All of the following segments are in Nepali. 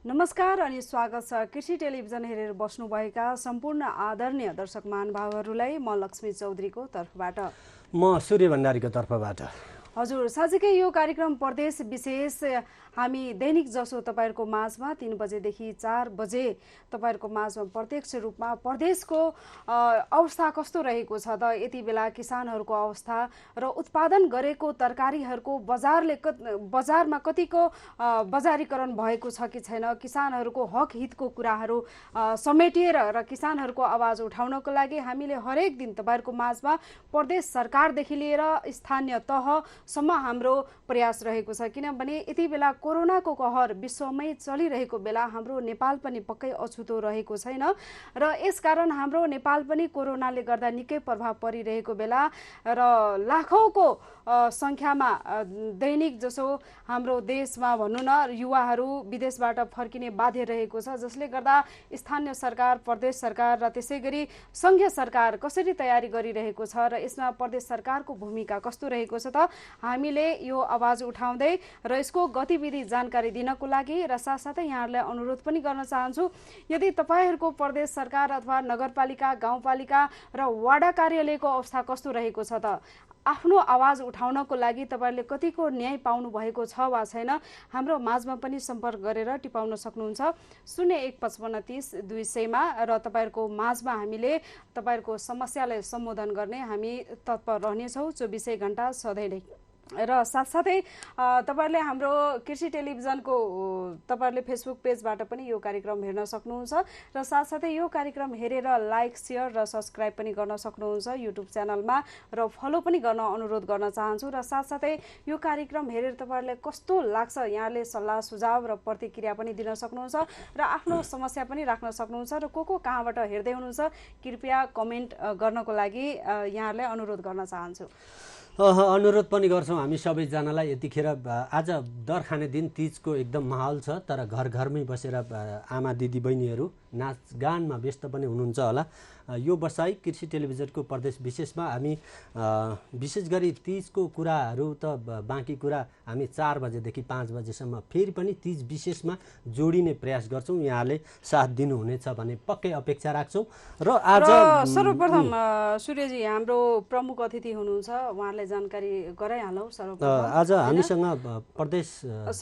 नमस्कार अनि स्वागत छ कृषि टेलिभिजन हेरेर बस्नुभएका सम्पूर्ण आदरणीय दर्शक महानुभावहरूलाई म लक्ष्मी चौधरीको तर्फबाट म सूर्य भण्डारीको तर्फबाट हजुर साँझकै यो कार्यक्रम प्रदेश विशेष हामी दैनिक जसो तपाईहरुको माझमा 3 बजेदेखि 4 बजे तपाईहरुको माझमा प्रत्यक्ष रूपमा प्रदेशको अवस्था कस्तो रहेको छ त यति बेला किसानहरुको अवस्था र उत्पादन गरेको तरकारीहरुको बजारमा कतिको बजारीकरण भएको छ कि छैन किसानहरुको हक हितको कुराहरु समेटिएर र किसानहरुको आवाज उठाउनको लागि हामीले हरेक दिन तपाईहरुको माझमा प्रदेश सरकारदेखि लिएर स्थानीय तहसम्म हाम्रो प्रयास रहेको छ किनभने यति बेला कोरोनाको कहर विश्वमै चलिरहेको बेला हाम्रो नेपाल पनि पक्कै अछुतो रहेको छैन र यसकारण हाम्रो नेपाल पनि कोरोनाले गर्दा निकै प्रभाव परिरहेको बेला र लाखौंको संख्यामा दैनिक जसो हाम्रो देशमा भन्नु न युवाहरू विदेशबाट फर्किने बाध्य रहेको छ जसले गर्दा स्थानीय सरकार प्रदेश सरकार र त्यसैगरी संघीय सरकार कसरी तयारी गरिरहेको छ र यसमा प्रदेश सरकारको भूमिका कस्तो रहेको छ त हामीले यो आवाज उठाउँदै र यसको गतिविधि जानकारी दिनको लागि र साथसाथै यहाँहरूलाई अनुरोध पनि गर्न चाहन्छु यदि तपाईहरुको प्रदेश सरकार अथवा नगरपालिका गाउँपालिका र वडा कार्यालयको अवस्था कस्तो रहेको छ त आफ्नो आवाज उठाउनको लागि तपाईहरुले कतिको न्याय पाउनु भएको छ वा छैन हाम्रो माझमा पनि सम्पर्क गरेर टिपाउन सक्नुहुन्छ 015530 200 मा र तपाईहरुको माझमा हामीले तपाईहरुको समस्यालाई सम्बोधन गर्ने हामी तत्पर रहनेछौं 24 घण्टा सधैँ नै र साथसाथै तपाईहरुले हाम्रो कृषि टेलिभिजनको तपाईहरुले फेसबुक पेजबाट पनि यो कार्यक्रम हेर्न सक्नुहुन्छ र साथसाथै यो कार्यक्रम हेरेर लाइक शेयर र सब्स्क्राइब पनि गर्न सक्नुहुन्छ युट्युब च्यानलमा र फलो पनि गर्न अनुरोध गर्न चाहन्छु र साथसाथै यो कार्यक्रम हेरेर तपाईहरुले कस्तो लाग्छ यहाँले सल्लाह सुझाव र प्रतिक्रिया पनि दिन सक्नुहुन्छ र आफ्नो समस्या पनि राख्न सक्नुहुन्छ र को कहाँबाट हेर्दै हुनुहुन्छ कृपया कमेन्ट गर्नको लागि यहाँले अनुरोध गर्न चाहन्छु अनुरोध पनि गर्छौं हामी सबैजनालाई यतिखेर आज दर खाने दिन तीजको एकदम माहौल छ तर घर घरमै बसेर आमा दिदी बहिनीहरू नाचगानमा व्यस्त पनि हुनुहुन्छ होला यो बसाई कृषि टेलिभिजनको प्रदेश विशेषमा हामी विशेष गरी तीजको कुराहरू त बाँकी कुरा हामी 4 बजेदेखि 5 बजेसम्म फेरि पनि तीज विशेषमा जोडिने प्रयास गर्छौं यहाँले साथ दिनुहुनेछ भने पक्कै अपेक्षा राख्छौं र आज सर्वप्रथम सूर्यजी हाम्रो प्रमुख अतिथि हुनुहुन्छ उहाँले जानकारी गराइहालौ सर्वप्रथम आज हामीसँग प्रदेश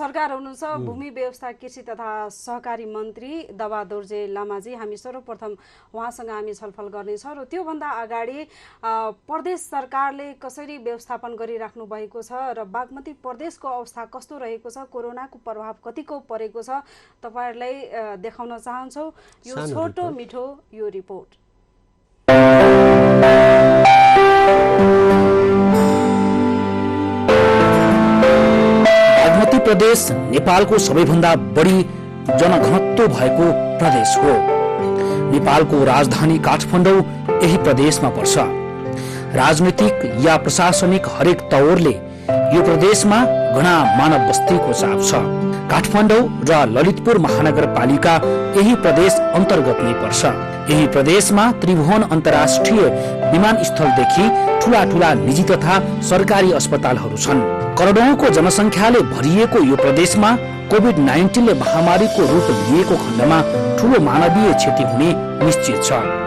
सरकार हुनुहुन्छ भूमि व्यवस्था कृषि तथा सहकारी मन्त्री दबा दोर्जे लामाजी हामी सर्वप्रथम उहाँसँग हामी छलफल गर्नेछौं र त्यो भन्दा अगाडि प्रदेश सरकारले कसरी व्यवस्थापन गरिराख्नु भएको छ र बागमती प्रदेशको अवस्था कस्तो रहेको छ कोरोनाको प्रभाव कतिको परेको छ तपाईहरुलाई देखाउन चाहन्छौ यो छोटो मिठो यो रिपोर्ट बागमती प्रदेश नेपालको सबैभन्दा बढी जनघनत्व भएको प्रदेश हो नेपालको राजधानी काठमाडौँ यही प्रदेशमा पर्छ राजनीतिक या प्रशासनिक हरेक तवरले यो प्रदेशमा घना मानव बस्तीको चाप छ काठमाडौँ र ललितपुर महानगरपालिका यही प्रदेश अन्तर्गत नै पर्छ यही प्रदेशमा त्रिभुवन अन्तर्राष्ट्रिय विमानस्थलदेखि ठूला ठूला निजी तथा सरकारी अस्पतालहरू छन् करोडौंको जनसंख्याले भरिएको यो प्रदेशमा कोभिड-19 ले महामारीको रूप लिएको खण्डमा ठूलो मानवीय क्षति हुने निश्चित छ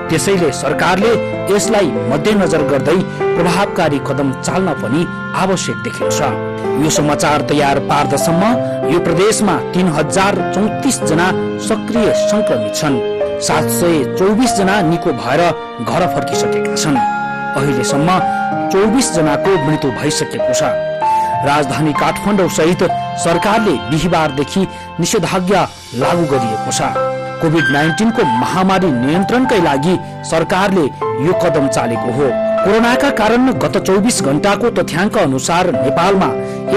त्यसैले सरकारले यसलाई मध्यनजर गर्दै प्रभावकारी कदम चाल्न पनि आवश्यक देखिन्छ यो समाचार तयार पार्दासम्म यो प्रदेशमा 3034 जना सक्रिय संक्रमित छन् 724 जना निको भएर घर फर्किसकेका छन् अहिलेसम्म 24 जनाको मृत्यु भइसकेको छ राजधानी काठमाडौँ सहित सरकारले बिहीबारदेखि निषेधाज्ञा लागू गरिएको छ कोभिड-19 को महामारी नियन्त्रणकै लागि सरकारले यो कदम चालेको हो कोरोनाका कारण गत 24 घण्टाको तथ्याङ्क अनुसार नेपालमा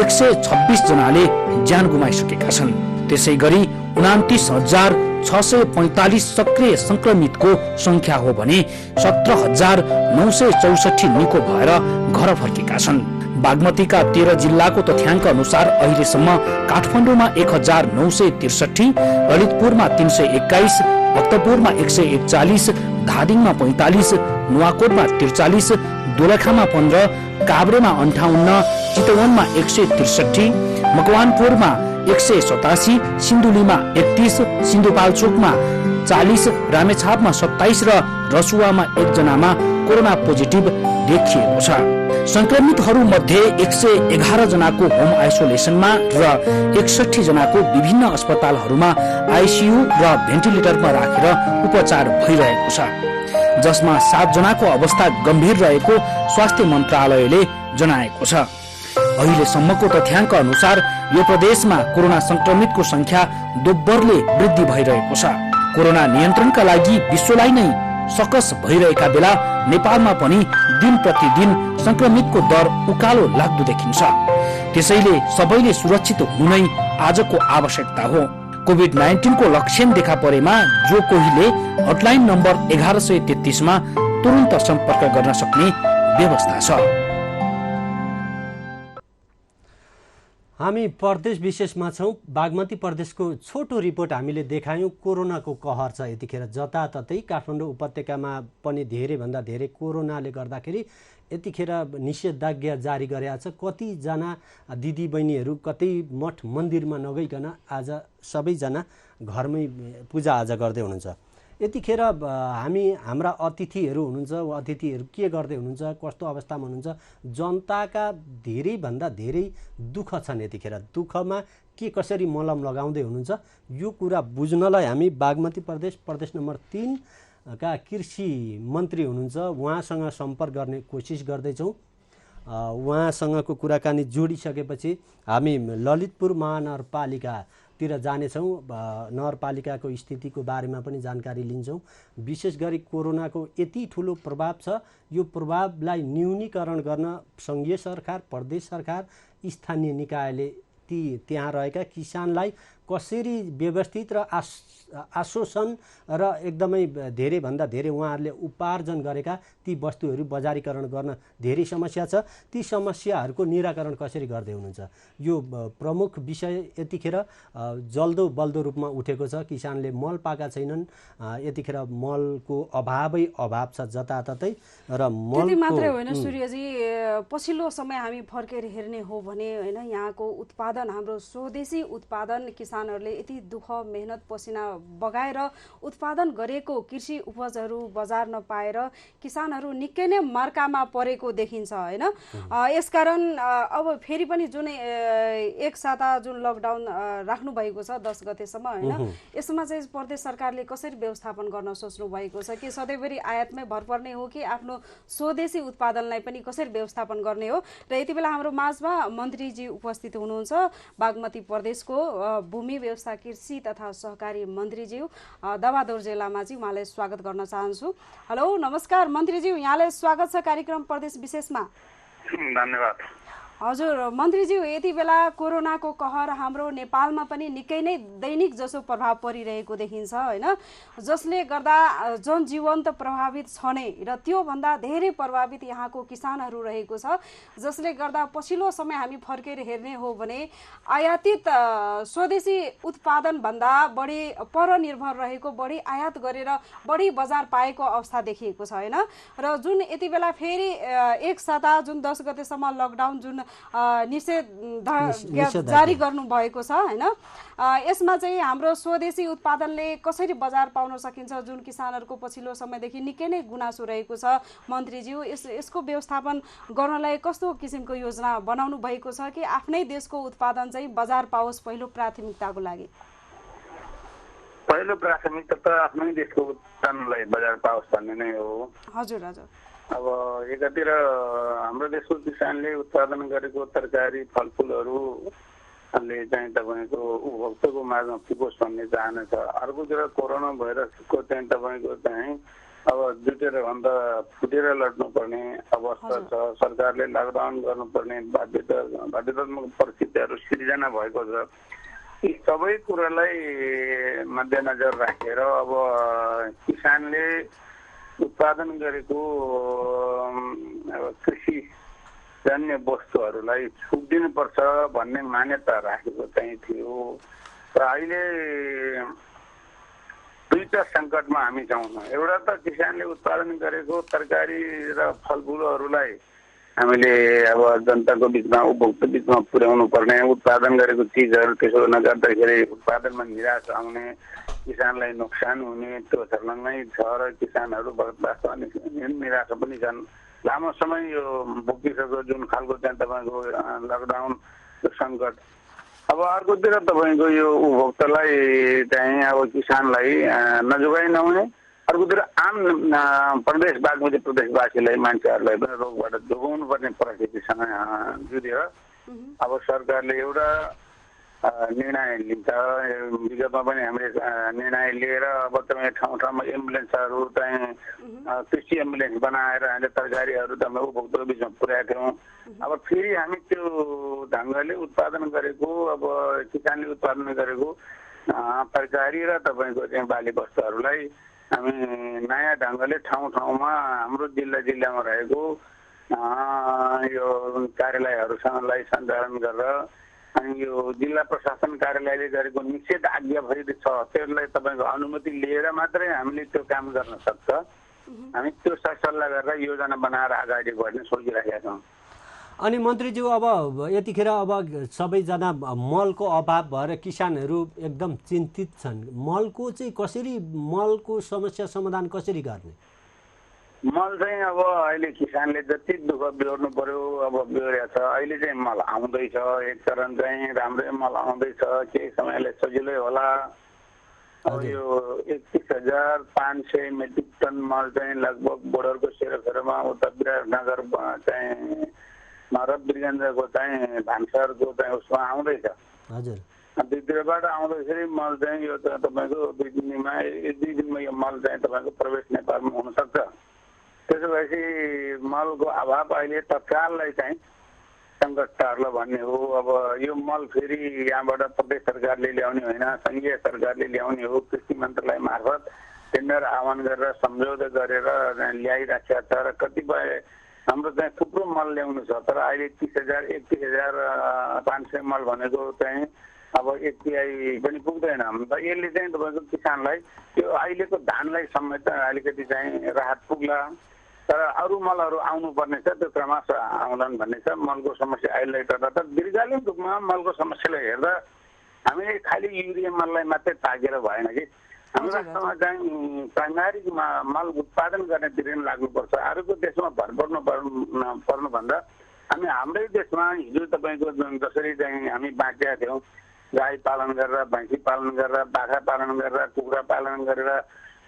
126 जनाले ज्यान गुमाइसकेका छन् त्यसैगरी 29,645 सक्रिय संक्रमितको संख्या हो भने 17,964 निको भएर घर फर्केका छन् बागमतीका 13 जिल्लाको तथ्याङ्क अनुसार अहिलेसम्म काठमाडौँमा 1963, ललितपुरमा 321, भक्तपुरमा 141, धादिङमा 45, नुवाकोटमा 43, दोलखामा 15, काभ्रेमा 58, चितवनमा 163, मकवानपुरमा 187, सिन्धुलीमा 31, सिन्धुपाल्चोकमा 40, रामेछापमा 27 र रसुवामा 1 जनामा कोरोना पोजिटिभ देखिएको छ। संक्रमितहरू मध्ये 111 जनाको होम आइसोलेसनमा र 61 जनाको विभिन्न अस्पतालहरूमा आइसियु र भेन्टिलेटरमा राखेर उपचार भइरहेको छ, जसमा 7 जनाको अवस्था गम्भीर रहेको स्वास्थ्य मन्त्रालयले जनाएको छ। अहिलेसम्मको तथ्याङ्क अनुसार यो प्रदेशमा कोरोना संक्रमितको संख्या दोब्बरले वृद्धि भइरहेको छ। कोरोना नियन्त्रणका लागि विश्वलाई नै सकस भइरहेका बेला नेपालमा पनि दिन प्रतिदिन संक्रमितको दर उकालो लाग्दो देखिन्छ। त्यसैले सबैले सुरक्षित हुनु नै आजको आवश्यकता हो। कोभिड-19 को लक्षण देखा परेमा जो कोहीले हटलाइन नम्बर 1133 मा तुरुन्त सम्पर्क गर्न सक्ने व्यवस्था छ। हामी प्रदेश विशेषमा छौँ। बागमती प्रदेशको छोटो रिपोर्ट हामीले देखायौँ। कोरोनाको कहर छ यतिखेर जताततै। काठमाडौँ उपत्यकामा पनि धेरैभन्दा धेरै कोरोनाले गर्दाखेरि यतिखेर निषेधाज्ञा जारी गरेका छ। कतिजना दिदीबहिनीहरू कतै मठ मन्दिरमा नगइकन आज सबैजना घरमै पूजाआजा गर्दै हुनुहुन्छ। यतिखेर हाम्रा अतिथिहरू हुनुहुन्छ, अतिथिहरू के गर्दै हुनुहुन्छ, कस्तो अवस्थामा हुनुहुन्छ, जनताका धेरैभन्दा धेरै दुःख छन्। यतिखेर दुःखमा के कसरी मलम लगाउँदै हुनुहुन्छ यो कुरा बुझ्नलाई हामी बागमती प्रदेश नम्बर 3 का कृषि मन्त्री हुनुहुन्छ, उहाँसँग सम्पर्क गर्ने कोसिस गर्दैछौँ। उहाँसँगको कुराकानी जोडिसकेपछि हामी ललितपुर महानगरपालिकातिर जानेछौँ। नगरपालिकाको स्थितिको बारेमा पनि जानकारी लिन्छौँ। विशेष गरी कोरोनाको यति ठुलो प्रभाव छ, यो प्रभावलाई न्यूनीकरण गर्न सङ्घीय सरकार, प्रदेश सरकार, स्थानीय निकायले त्यहाँ रहेका किसानलाई कसरी व्यवस्थित र आश्वासन र एकदमै धेरैभन्दा धेरै उहाँहरूले उपार्जन गरेका ती वस्तुहरू बजारीकरण गर्न धेरै समस्या छ। ती समस्याहरूको निराकरण कसरी गर्दै हुनुहुन्छ यो प्रमुख विषय यतिखेर जल्दो बल्दो रूपमा उठेको छ। किसानले मल पाएका छैनन्, यतिखेर मलको अभाव छ जताततै र त्यति मात्रै होइन सूर्यजी, पछिल्लो समय हामी फर्केर हेर्ने हो भने होइन, यहाँको उत्पादन, हाम्रो स्वदेशी उत्पादन, किसानहरूले यति दुःख मेहनत पसिना बगाएर उत्पादन गरेको कृषि उपजहरू बजार नपाएर किसानहरू निकै नै मर्कामा परेको देखिन्छ होइन। यसकारण अब फेरि पनि जुन एक साता जुन लकडाउन राख्नु भएको छ 10 गतेसम्म होइन, यसमा चाहिँ प्रदेश सरकारले कसरी व्यवस्थापन गर्न सोच्नु भएको छ कि सधैँभरि आयातमै भर पर्ने हो कि आफ्नो स्वदेशी उत्पादनलाई पनि कसरी व्यवस्थापन गर्ने हो। र यति बेला हाम्रो माझमा मन्त्रीजी उपस्थित हुनुहुन्छ, बागमती प्रदेशको भूमि व्यवस्था कृषि तथा सहकारी मन्त्रीज्यू दवादोर्जे लामाजी, उहाँलाई स्वागत गर्न चाहन्छु। हेलो नमस्कार मन्त्रीज्यू, यहाँलाई स्वागत छ कार्यक्रम प्रदेश विशेषमा। धन्यवाद। हजुर मन्त्रीज्यू, यति बेला कोरोनाको कहर हाम्रो नेपालमा पनि निकै नै दैनिक जसो प्रभाव परिरहेको देखिन्छ होइन, जसले गर्दा जनजीवन त प्रभावित छ नै र त्योभन्दा धेरै प्रभावित यहाँको किसानहरू रहेको छ, जसले गर्दा पछिल्लो समय हामी फर्केर हेर्ने हो भने आयातित स्वदेशी उत्पादनभन्दा बढी परनिर्भर रहेको, बढी आयात गरेर बढी बजार पाएको अवस्था देखिएको छ होइन। र जुन यति बेला फेरि एक साता जुन 10 गतेसम्म लकडाउन जुन निषेध जारी गर्नु भएको छ होइन, यसमा चाहिँ हाम्रो स्वदेशी उत्पादनले कसरी बजार पाउन सकिन्छ, जुन किसानहरूको पछिल्लो समयदेखि निकै नै गुनासो रहेको छ। मन्त्रीज्यू, यसको व्यवस्थापन गर्नलाई कस्तो किसिमको योजना बनाउनु भएको छ कि आफ्नै देशको उत्पादन चाहिँ बजार पाओस् पहिलो प्राथमिकताको लागि? पहिलो प्राथमिकता त आफ्नै देशको उत्पादनलाई बजार पाओस् भन्ने नै हो। हजुर हजुर। अब एकातिर हाम्रो देशको किसानले उत्पादन गरेको तरकारी फलफुलहरूले चाहिँ तपाईँको उपभोक्ताको माझमा पुगोस् भन्ने चाहना छ। अर्कोतिर कोरोना भाइरसको चाहिँ तपाईँको चाहिँ अब जुटेर भन्दा फुटेर लड्नुपर्ने अवस्था छ। सरकारले लकडाउन गर्नुपर्ने बाध्यतात्मक परिस्थितिहरू सिर्जना भएको छ। यी सबै कुरालाई मध्यनजर राखेर अब किसानले उत्पादन गरेको कृषि जन्य वस्तुहरूलाई छुट दिनुपर्छ भन्ने मान्यता राखेको चाहिँ थियो। र अहिले दुईटा सङ्कटमा हामी छौँ। एउटा त किसानले उत्पादन गरेको तरकारी र फलफुलहरूलाई हामीले अब जनताको बिचमा उपभोक्ता बिचमा पुर्याउनु पर्ने, उत्पादन गरेको चिजहरू त्यसो नगर्दाखेरि उत्पादनमा निराश आउने, किसानलाई नोक्सान हुने त्यो छर्लङ्गै छ र किसानहरू वास्तवमा निराशा पनि छन्। लामो समय यो भोगिसक्यो जुन खालको चाहिँ तपाईँको लकडाउन सङ्कट। अब अर्कोतिर तपाईँको यो उपभोक्तालाई चाहिँ अब किसानलाई नजोगाइ नहुने, अर्कोतिर आम प्रदेश बागमती प्रदेशवासीलाई मान्छेहरूलाई पनि रोगबाट जोगाउनु पर्ने परिस्थितिसँग जुधेर अब सरकारले एउटा निर्णय लिन्छ। विगतमा पनि हामीले निर्णय लिएर अब तपाईँ ठाउँ ठाउँमा एम्बुलेन्सहरू चाहिँ कृषि एम्बुलेन्स बनाएर हामीले तरकारीहरू तपाईँ उपभोक्ताको बिचमा पुर्याएका थियौँ। अब फेरि हामी त्यो ढङ्गले उत्पादन गरेको अब किसानले उत्पादन गरेको तरकारी र तपाईँको चाहिँ बाली वस्तुहरूलाई हामी नयाँ ढङ्गले ठाउँ ठाउँमा हाम्रो जिल्लामा रहेको यो कार्यालयहरूसँगलाई सञ्चालन गरेर अनि यो जिल्ला प्रशासन कार्यालयले गरेको निषेध आज्ञा भइदिएको छ त्यसलाई तपाईँको अनुमति लिएर मात्रै हामीले त्यो काम गर्न सक्छ। हामी त्यो सल्लाह गरेर योजना बनाएर अगाडि बढ्ने सोचिरहेका छौँ। अनि मन्त्रीज्यू अब यतिखेर अब सबैजना मलको अभाव भएर किसानहरू एकदम चिन्तित छन्। मलको चाहिँ कसरी, मलको समस्या समाधान कसरी गर्ने? मल चाहिँ अब अहिले किसानले जति दुःख बिहोर्नु पर्यो अब बिहोरेको छ। अहिले चाहिँ मल आउँदैछ, एक चरण चाहिँ राम्रै मल आउँदैछ, केही समयले सजिलै होला। अब यो 31,500 मेट्रिक टन मल चाहिँ लगभग बोर्डरको सेरोफेरोमा उता विराटनगर चाहिँ र बिरगञ्जको चाहिँ भान्सारको चाहिँ उसमा आउँदैछ। हजुर, दुईतिरबाट आउँदाखेरि मल चाहिँ यो तपाईँको 2 दिनमा यो मल चाहिँ तपाईँको प्रवेश नेपालमा हुनसक्छ। त्यसो भएपछि मलको अभाव अहिले तत्काललाई चाहिँ सङ्कट टार्ल भन्ने हो। अब यो मल फेरि यहाँबाट प्रदेश सरकारले ल्याउने होइन, सङ्घीय सरकारले ल्याउने हो। कृषि मन्त्रालय मार्फत टेन्डर आह्वान गरेर सम्झौता गरेर ल्याइराखेका छ र कतिपय हाम्रो चाहिँ थुप्रो मल ल्याउनु छ। तर अहिले 31,500 मल भनेको चाहिँ अब एफपिआई पनि पुग्दैन। यसले चाहिँ तपाईँको किसानलाई यो अहिलेको धानलाई समेत अलिकति चाहिँ राहत पुग्ला। तर अरू मलहरू आउनुपर्ने छ, त्यो क्रमशः आउँलान् भन्ने छ। मलको समस्या अहिले गर्दा त दीर्घकालीन रूपमा मलको समस्यालाई हेर्दा हामीले खालि युरिया मललाई मात्रै ताकेर भएन कि हाम्रो राष्ट्रमा चाहिँ प्राइमरी मल उत्पादन गर्नेतिर लाग्नुपर्छ। अरूको देशमा भर पर्नुभन्दा हामी हाम्रै देशमा हिजो तपाईँको जसरी चाहिँ हामी बाँचेका थियौँ, गाई पालन गरेर, भैँसी पालन गरेर, बाख्रा पालन गरेर, कुखुरा पालन गरेर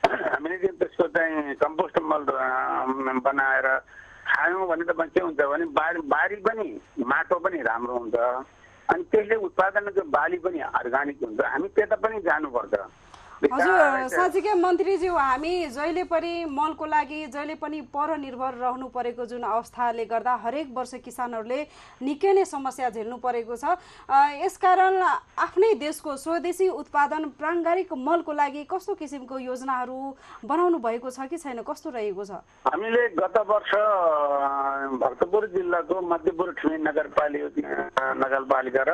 हामीले चाहिँ त्यसको चाहिँ कम्पोस्ट मल बनाएर खायौँ भने त के हुन्छ भने बारी पनि माटो पनि राम्रो हुन्छ अनि त्यसले उत्पादनको बाली पनि अर्गानिक हुन्छ। हामी त्यता पनि जानुपर्छ। हजुर, साँच्चीकै मन्त्रीज्यू, हामी जहिले पनि मलको लागि जहिले पनि परनिर्भर रहनु परेको जुन अवस्थाले गर्दा हरेक वर्ष किसानहरूले निकै नै समस्या झेल्नु परेको छ। यसकारण आफ्नै देशको स्वदेशी उत्पादन प्राङ्गारिक मलको लागि कस्तो किसिमको योजनाहरू बनाउनु भएको छ कि छैन, कस्तो रहेको छ? हामीले गत वर्ष भक्तपुर जिल्लाको मध्यपुर ठुमी नगरपालिका र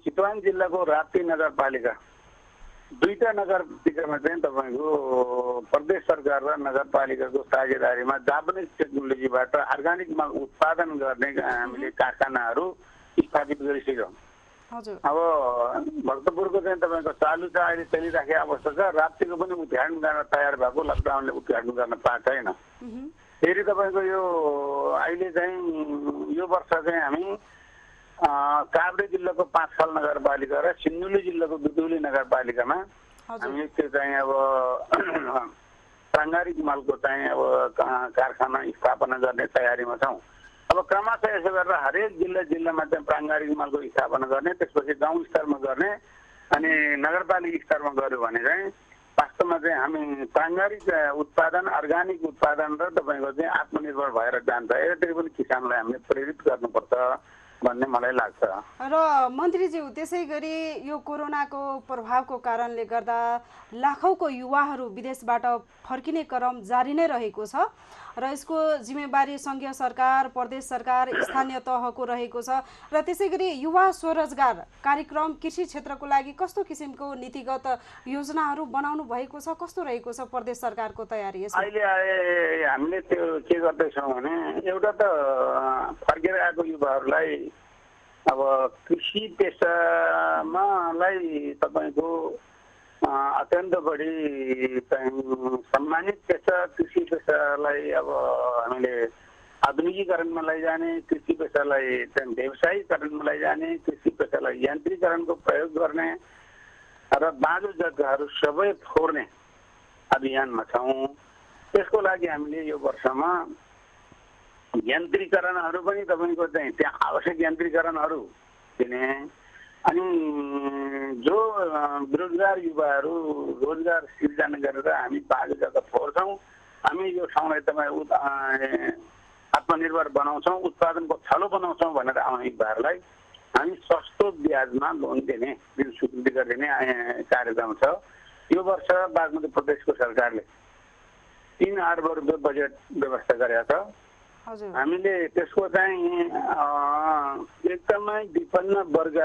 चितवन जिल्लाको राप्ती नगरपालिका दुईटा नगरपालिकामा चाहिँ तपाईँको प्रदेश सरकार र नगरपालिकाको साझेदारीमा जापानिज टेक्नोलोजीबाट अर्गानिक मल उत्पादन गर्ने हामीले कारखानाहरू स्थापित गरिसक्यौँ। अब भक्तपुरको चाहिँ तपाईँको चालु छ, अहिले चलिराखेको अवस्था छ। राप्तीको पनि उद्घाटन गर्न तयार भएको, लकडाउनले उद्घाटन गर्न पाएको छैन। फेरि तपाईँको यो अहिले चाहिँ यो वर्ष चाहिँ हामी काभ्रे जिल्लाको 5 साल नगरपालिका र सिन्धुली जिल्लाको दुधौली नगरपालिकामा हामीले त्यो चाहिँ अब प्राङ्गारिक मलको चाहिँ अब कारखाना स्थापना गर्ने तयारीमा छौँ। अब क्रमशः यसो गरेर हरेक जिल्लामा चाहिँ प्राङ्गारिक मलको स्थापना गर्ने, त्यसपछि गाउँ स्तरमा गर्ने अनि नगरपालिका स्तरमा गऱ्यो भने चाहिँ वास्तवमा चाहिँ हामी प्राङ्गारिक उत्पादन, अर्गानिक उत्पादन र तपाईँको चाहिँ आत्मनिर्भर भएर जान्छ। यसरी पनि किसानलाई हामीले प्रेरित गर्नुपर्छ भन्ने मलाई लाग्छ। र मन्त्रीज्यू, त्यसै गरी यो कोरोनाको प्रभावको कारणले गर्दा लाखौँको युवाहरू विदेशबाट फर्किने क्रम जारी नै रहेको छ। र यसको जिम्मेवारी सङ्घीय सरकार, प्रदेश सरकार, स्थानीय तहको रहेको छ। र त्यसै गरी युवा स्वरोजगार कार्यक्रम कृषि क्षेत्रको लागि कस्तो किसिमको नीतिगत योजनाहरू बनाउनु भएको छ, कस्तो रहेको छ प्रदेश सरकारको तयारी? अहिले हामीले त्यो के गर्दैछौँ भने एउटा त फर्केर आएको युवाहरूलाई अब कृषि पेसामालाई तपाईँको अत्यन्त बढी सम्मानित पेसा कृषि पेसालाई अब हामीले आधुनिकीकरणमा लैजाने, कृषि पेसालाई व्यवसायीकरणमा लैजाने, कृषि पेसालाई यान्त्रिकरणको प्रयोग गर्ने र बाँझो जग्गाहरू सबै फोर्ने अभियानमा छौँ। त्यसको लागि हामीले यो वर्षमा यन्त्रीकरणहरू पनि तपाईँको चाहिँ त्यहाँ आवश्यक यन्त्रीकरणहरू दिने, अनि जो बेरोजगार युवाहरू रोजगार सिर्जना गरेर हामी बाँझो जग्गा फोर्छौँ। हामी यो ठाउँलाई तपाईँ आत्मनिर्भर बनाउँछौँ, उत्पादनको थलो बनाउँछौँ भनेर आउने युवाहरूलाई हामी सस्तो ब्याजमा लोन दिने, ऋण स्वीकृति गरिदिने कार्यक्रम छ। यो वर्ष बागमती प्रदेशको सरकारले 3 अर्ब रुपियाँ बजेट व्यवस्था गरेका छ। हामीले त्यसको चाहिँ एकदमै विपन्न वर्ग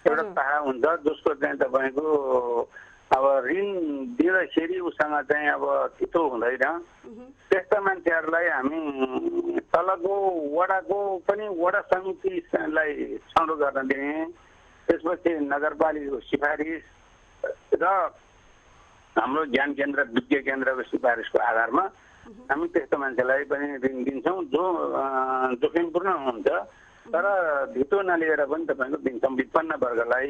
एउटा पाहा हुन्छ जसको चाहिँ तपाईँको अब ऋण दिँदाखेरि उसँग चाहिँ अब छिटो हुँदैन। त्यस्ता मान्छेहरूलाई हामी तलको वडाको पनि वडा समितिलाई छनौट गर्न दिने, त्यसपछि नगरपालिकाको सिफारिस र हाम्रो ज्ञान केन्द्र विज्ञ केन्द्रको सिफारिसको आधारमा हामी त्यस्तो मान्छेलाई पनि ऋण दिन्छौँ जो जोखिमपूर्ण हुन्छ तर धितो नलिएर पनि तपाईँको दिन्छौँ। विपन्न वर्गलाई,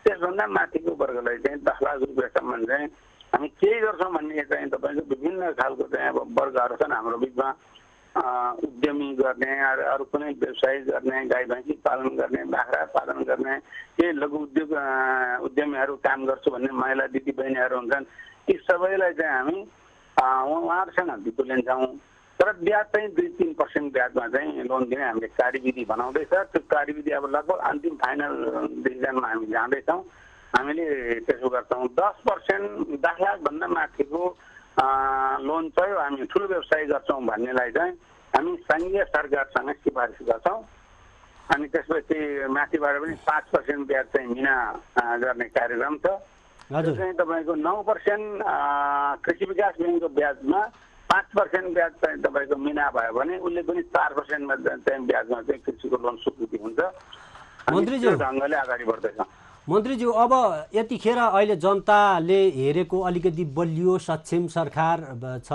त्यसभन्दा माथिको वर्गलाई चाहिँ 10 लाख रुपियाँसम्म चाहिँ हामी केही गर्छौँ भन्ने चाहिँ तपाईँको विभिन्न खालको चाहिँ अब वर्गहरू छन् हाम्रो बिचमा। उद्यमी गर्ने, अरू कुनै व्यवसाय गर्ने, गाई भैँसी पालन गर्ने, बाख्रा पालन गर्ने, केही लघु उद्यमीहरू काम गर्छु भन्ने महिला दिदी बहिनीहरू हुन्छन्, यी सबैलाई चाहिँ हामी उहाँहरूसँग धितो लिन्छौँ। तर ब्याज चाहिँ 2-3% ब्याजमा चाहिँ लोन दिने हामीले कार्यविधि बनाउँदैछ। त्यो कार्यविधि अब लगभग अन्तिम फाइनल डिसिजनमा हामी जाँदैछौँ। हामीले त्यसो गर्छौँ। 10% 10 लाखभन्दा माथिको लोन चाहिँ हामी ठुलो व्यवसाय गर्छौँ भन्नेलाई चाहिँ हामी सङ्घीय सरकारसँग सिफारिस गर्छौँ। अनि त्यसपछि माथिबाट पनि 5% ब्याज चाहिँ मिना गर्ने कार्यक्रम छ। त्यो चाहिँ तपाईँको 9% कृषि विकास ब्याङ्कको ब्याजमा 5% ब्याज चाहिँ तपाईँको मिना भयो भने उसले पनि 4%मा चाहिँ ब्याजमा चाहिँ कृषिको लोन स्वीकृति हुन्छ। मन्त्रीज्यू ढङ्गले अगाडि बढ्दैछ। मन्त्रीज्यू, अब यतिखेर अहिले जनताले हेरेको अलिकति बलियो सक्षम सरकार छ,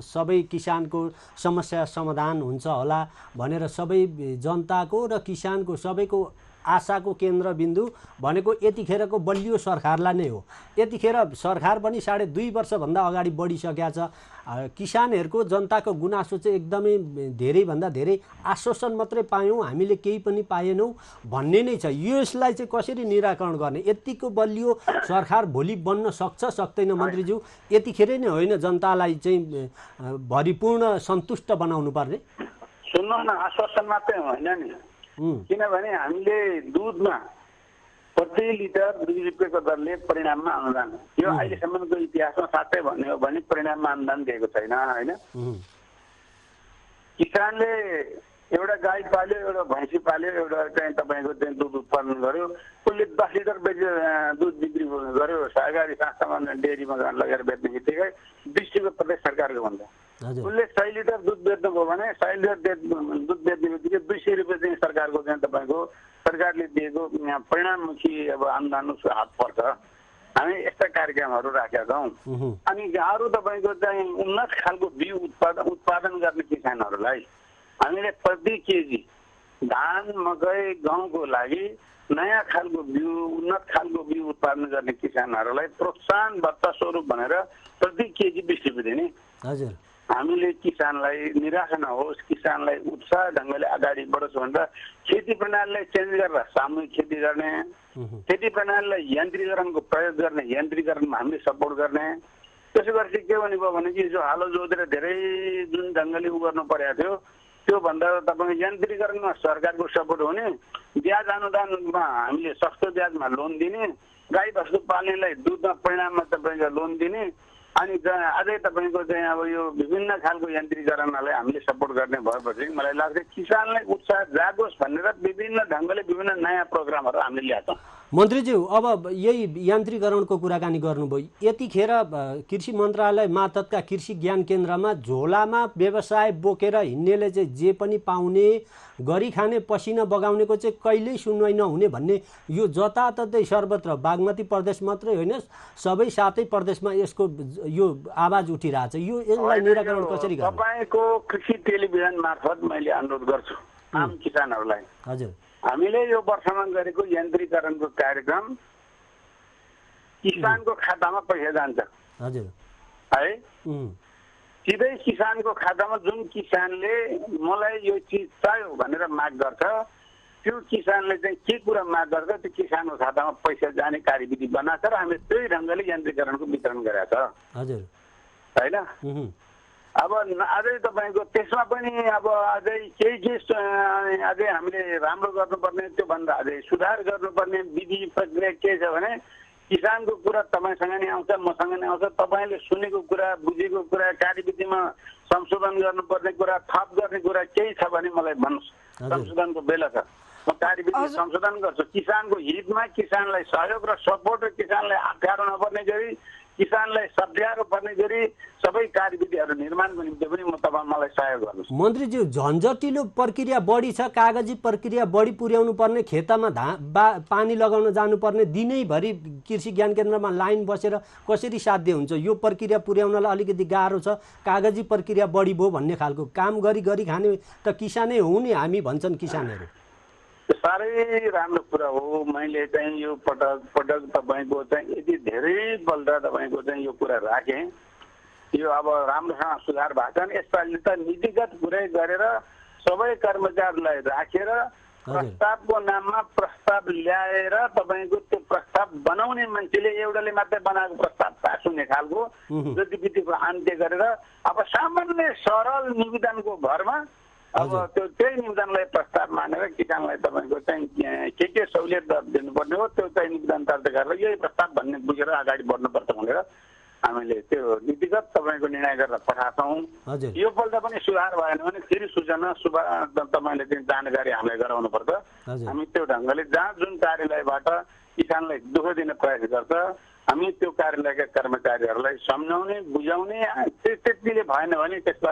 सबै किसानको समस्या समाधान हुन्छ होला भनेर सबै जनताको र किसानको सबैको आशाको केन्द्रबिन्दु भनेको यतिखेरको बलियो सरकारलाई नै हो। यतिखेर सरकार पनि 2.5 वर्षभन्दा अगाडि बढिसकेका छ। किसानहरूको जनताको गुनासो चाहिँ एकदमै धेरैभन्दा धेरै आश्वासन मात्रै पायौँ, हामीले केही पनि पाएनौँ भन्ने नै छ। यसलाई चाहिँ कसरी निराकरण गर्ने? यतिको बलियो सरकार भोलि बन्न सक्छ सक्दैन मन्त्रीज्यू? यतिखेरै नै होइन जनतालाई चाहिँ भरिपूर्ण सन्तुष्ट बनाउनु पर्ने? सुन्नु न, आश्वासन मात्रै होइन नि, किनभने हामीले दुधमा प्रति लिटर 2 रुपियाँको दरले परिणाममा अनुदान, यो अहिलेसम्मको इतिहासमा साँच्चै भन्ने हो भने परिणाममा अनुदान दिएको छैन होइन। किसानले एउटा गाई पाल्यो, एउटा भैँसी पाल्यो, एउटा चाहिँ तपाईँको चाहिँ दुध उत्पादन गर्यो, उसले 10 लिटर दुध बिक्री गर्यो, सहकारी संस्थामा डेरीमा लगेर बेच्ने बित्तिकै 20 रुपियाँ प्रदेश सरकारको भन्छ। उसले 100 लिटर दुध बेच्नुभयो भने 100 लिटर दुध बेच्ने बित्तिकै 200 रुपियाँ चाहिँ सरकारको चाहिँ तपाईँको सरकारले दिएको परिणाममुखी अब अनुदान हात पर्छ। हामी यस्ता कार्यक्रमहरू राखेका छौँ। अनि अरू तपाईँको चाहिँ उन्नत खालको बिउ उत्पादन गर्ने किसानहरूलाई हामीले प्रति केजी धान मकै गहुँको लागि नयाँ खालको बिउ, उन्नत खालको बिउ उत्पादन गर्ने किसानहरूलाई प्रोत्साहन भत्ता स्वरूप भनेर प्रति केजी 20 रुपियाँ दिने। हजुर, हामीले किसानलाई निराशा नहोस्, किसानलाई उत्साह ढङ्गले अगाडि बढोस् भनेर खेती प्रणालीलाई चेन्ज गरेर सामूहिक खेती गर्ने, खेती प्रणालीलाई यन्त्रीकरणको प्रयोग गर्ने, यन्त्रीकरणमा हामीले सपोर्ट गर्ने। त्यसो गरेपछि के भने भयो भने कि जो हालो जोतेर धेरै जुन ढङ्गले उ गर्नु परेको थियो त्योभन्दा तपाईँको यन्त्रीकरणमा सरकारको सपोर्ट हुने, ब्याज अनुदानमा हामीले सस्तो ब्याजमा लोन दिने, गाई बस्तु पाल्नेलाई दुधमा परिणाममा तपाईँको लोन दिने, अनि अझै तपाईँको चाहिँ अब यो विभिन्न खालको यन्त्रीकरणलाई हामीले सपोर्ट गर्ने भएपछि मलाई लाग्छ किसानलाई उत्साह जागोस् भनेर विभिन्न ढङ्गले विभिन्न नयाँ प्रोग्रामहरू हामीले ल्याएको छौँ। मन्त्रीज्यू, अब यही यान्त्रीकरणको कुराकानी गर्नुभयो, यतिखेर कृषि मन्त्रालय मातहतका कृषि ज्ञान केन्द्रमा झोलामा व्यवसाय बोकेर हिँड्नेले चाहिँ जे पनि पाउने, गरी खाने, पसिना बगाउनेको चाहिँ कहिल्यै सुनवाई नहुने भन्ने यो जताततै सर्वत्र बागमती प्रदेश मात्रै होइन सबै 7 प्रदेशमा यसको यो आवाज उठिरहेछ। यो यसलाई निराकरण कसरी गर्ने? तपाईँको कृषि टेलिभिजन मार्फत मैले अनुरोध गर्छु आम किसानहरूलाई। हजुर, हामीले यो वर्षमा गरेको यन्त्रीकरणको कार्यक्रम किसानको खातामा पैसा जान्छ। हजुर है, सिधै किसानको खातामा जुन किसानले मलाई यो चिज चाहियो भनेर माग गर्छ त्यो किसानले चाहिँ के कुरा माग गर्छ त्यो किसानको खातामा पैसा जाने कार्यविधि बनाएको र हामीले त्यही ढङ्गले यन्त्रीकरणको वितरण गरेका छ। हजुर, होइन, अब अझै तपाईँको त्यसमा पनि अब अझै केही अझै हामीले राम्रो गर्नुपर्ने त्योभन्दा अझै सुधार गर्नुपर्ने विधि प्रक्रिया के छ भने किसानको कुरा तपाईँसँग नै आउँछ, मसँग नै आउँछ। तपाईँले सुनेको कुरा, बुझेको कुरा, कार्यविधिमा संशोधन गर्नुपर्ने कुरा, थप गर्ने कुरा केही छ भने मलाई भन्नुहोस्। संशोधनको बेला छ, म कार्यविधि संशोधन गर्छु। किसानको हितमा किसानलाई सहयोग र सपोर्ट र किसानलाई अप्ठ्यारो नपर्ने गरी, किसानलाई सब्यारो पर्ने गरी सबै कार्यविधिहरू निर्माणको निम्ति पनि मलाई सहयोग गर्नुहोस्। मन्त्रीज्यू, झन्झटिलो प्रक्रिया बढी छ, कागजी प्रक्रिया बढी पुर्याउनु पर्ने, खेतमा पानी लगाउन जानुपर्ने, दिनैभरि कृषि ज्ञान केन्द्रमा लाइन बसेर कसरी साध्य हुन्छ? यो प्रक्रिया पुर्याउनलाई अलिकति गाह्रो छ, कागजी प्रक्रिया बढी भयो भन्ने खालको काम गरी खाने त किसानै हो नि हामी भन्छन् किसानहरू। साह्रै राम्रो कुरा हो। मैले चाहिँ यो पटक तपाईँको चाहिँ यति धेरैपल्ट तपाईँको चाहिँ यो कुरा राखेँ। यो अब राम्रोसँग सुधार भएको छ। यसपालि त नीतिगत कुरै गरेर सबै कर्मचारीलाई राखेर प्रस्तावको नाममा प्रस्ताव ल्याएर तपाईँको त्यो प्रस्ताव बनाउने मान्छेले एउटाले मात्रै बनाएको प्रस्ताव पास हुने खालको गतिविधिको अन्त्य गरेर अब सामान्य सरल निवेदनको भरमा अब त्यो त्यही निवेदनलाई प्रस्ताव मानेर किसानलाई तपाईँको चाहिँ के सहुलियत दिनुपर्ने हो त्यो चाहिँ निवेदन दर्ता गरेर यही प्रस्ताव भन्ने बुझेर अगाडि बढ्नुपर्छ भनेर हामीले त्यो नीतिगत तपाईँको निर्णय गरेर पठाएछौँ। यो पल्ट पनि सुधार भएन भने फेरि सूचना तपाईँले चाहिँ जानकारी हामीलाई गराउनुपर्छ। हामी त्यो ढङ्गले जहाँ जुन कार्यालयबाट किसानलाई दुःख दिने प्रयास गर्छ हामी त्यो कार्यालयका कर्मचारीहरूलाई सम्झाउने, बुझाउने, त्यतिले भएन भने त्यसमा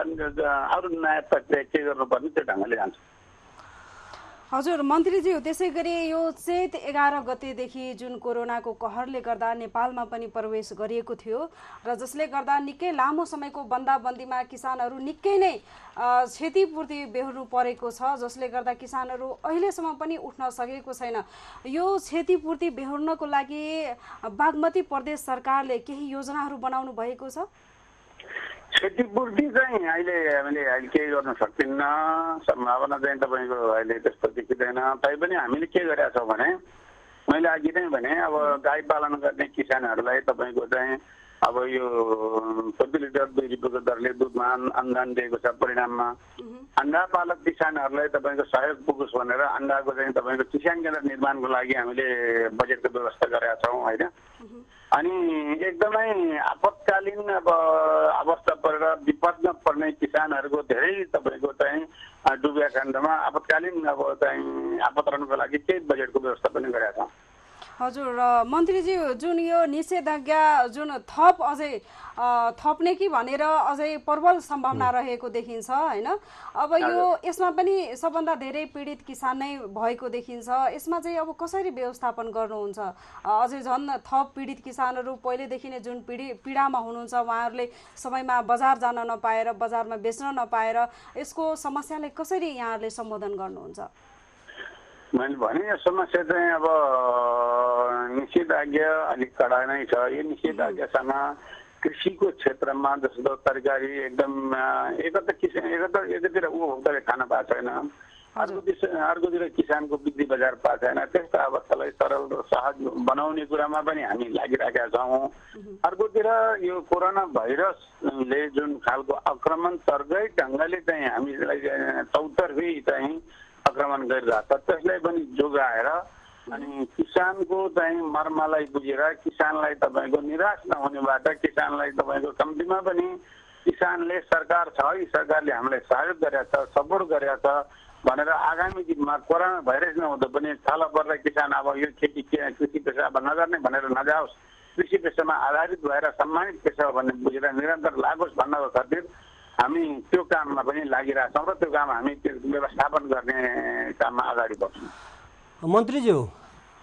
अरू नयाँ प्रक्रिया के गर्नुपर्ने त्यो ढङ्गले जान्छ। हजुर मन्त्रीज्यू, त्यसै गरी यो चैत 11 गतेदेखि जुन कोरोनाको कहरले गर्दा नेपालमा पनि प्रवेश गरिएको थियो र जसले गर्दा निकै लामो समयको बन्दाबन्दीमा किसानहरू निकै नै क्षतिपूर्ति बेहोर्नु परेको छ, जसले गर्दा किसानहरू अहिलेसम्म पनि उठ्न सकेको छैन। यो क्षतिपूर्ति बेहोर्नको लागि बागमती प्रदेश सरकारले केही योजनाहरू बनाउनु भएको छ? क्षतिपूर्ति चाहिँ हामीले केही गर्न सक्दिन्न, सम्भावना चाहिँ तपाईँको अहिले त्यस्तो देखिँदैन। तैपनि हामीले के गरेका छौँ भने मैले अघि नै भने अब गाई पालन गर्ने किसानहरूलाई तपाईँको चाहिँ अब यो प्रति लिटर 2 रुपियाँको दरले दुधमा अनुदान दिएको छ। परिणाममा अन्डा पालक किसानहरूलाई तपाईँको सहयोग पुगोस् भनेर अन्डाको चाहिँ तपाईँको किसान केन्द्र निर्माणको लागि हामीले बजेटको व्यवस्था गरेका छौँ होइन। अनि एकदमै आपतकालीन अब अवस्था परेर विपदमा पर्ने किसानहरूको धेरै तपाईँको चाहिँ डुबिया खण्डमा आपतकालीन अब चाहिँ आपतरणको लागि केही बजेटको व्यवस्था पनि गरेका छौँ। हजुर मन्त्रीज्यू, जुन यो निषेधाज्ञा जुन थप अझै थप्ने कि भनेर अझै प्रबल सम्भावना रहेको देखिन्छ होइन। अब यो यसमा पनि सबभन्दा धेरै पीडित किसान नै भएको देखिन्छ। यसमा चाहिँ अब कसरी व्यवस्थापन गर्नुहुन्छ? अझै झन् थप पीडित किसानहरू पहिलेदेखि नै जुन पीडामा हुनुहुन्छ, उहाँहरूले समयमा बजार जान नपाएर, बजारमा बेच्न नपाएर यसको समस्यालाई कसरी यहाँहरूले सम्बोधन गर्नुहुन्छ? मैले भने यो समस्या चाहिँ अब निषेधाज्ञा अलिक कडा नै छ। यो निषेधाज्ञासँग कृषिको क्षेत्रमा जस्तो तरकारी एकदम एकातिर उपभोक्ताले खान पाएको छैन, अर्कोतिर किसानको बिक्री बजार पाएको छैन। त्यस्तो अवस्थालाई सरल र सहज बनाउने कुरामा पनि हामी लागिरहेका छौँ। अर्कोतिर यो कोरोना भाइरसले जुन खालको आक्रमण तर्कै ढङ्गले चाहिँ हामीलाई चौतर्फी चाहिँ आक्रमण गरिरहेको छ त्यसलाई पनि जोगाएर अनि किसानको चाहिँ मर्मलाई बुझेर किसानलाई तपाईँको निराश नहुनेबाट किसानलाई तपाईँको कम्तीमा पनि किसानले सरकार छ है, सरकारले हामीलाई सहयोग गरेका छ, सपोर्ट गरेका छ भनेर आगामी दिनमा कोरोना भाइरस नहुँदा पनि थल पर्दा किसान अब यो खेती कृषि पेसा अब नगर्ने भनेर नजाओस्, कृषि पेसामा आधारित भएर सम्मानित पेसा हो भन्ने बुझेर निरन्तर लागोस् भन्नको खातिर हामी त्यो काममा पनि लागिरहेछौँ र त्यो काम हामी त्यो व्यवस्थापन गर्ने काममा अगाडि बढ्छौँ। मन्त्रीज्यू,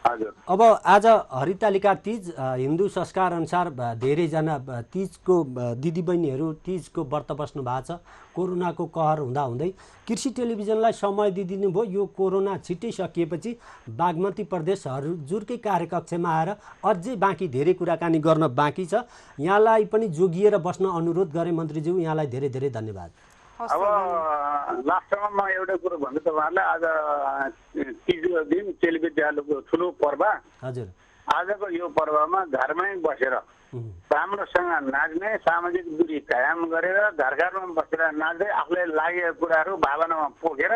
हजुर, अब आज हरितालिका तीज हिन्दू संस्कार अनुसार धेरैजना तीजको दिदीबहिनीहरू तीजको व्रत बस्नु भएको छ। कोरोनाको कहर हुँदाहुँदै कृषि टेलिभिजनलाई समय दिइदिनु भयो। यो कोरोना छिट्टै सकिएपछि बागमती प्रदेश हजुरकै कार्यकक्षमा आएर अझै बाँकी धेरै कुराकानी गर्न बाँकी छ। यहाँलाई पनि जोगिएर बस्न अनुरोध गरेँ मन्त्रीज्यू, यहाँलाई धेरै धेरै धन्यवाद। अब लास्टमा म एउटा कुरो भन्छु तपाईँहरूलाई, आज तीजको दिन चेलीबेटीहरूको ठुलो पर्व। हजुर, आजको यो पर्वमा घरमै बसेर राम्रोसँग नाच्ने, सामाजिक दूरी कायम गरेर घर घरमा बसेर नाच्दै आफूलाई लागेका कुराहरू भावनामा पोखेर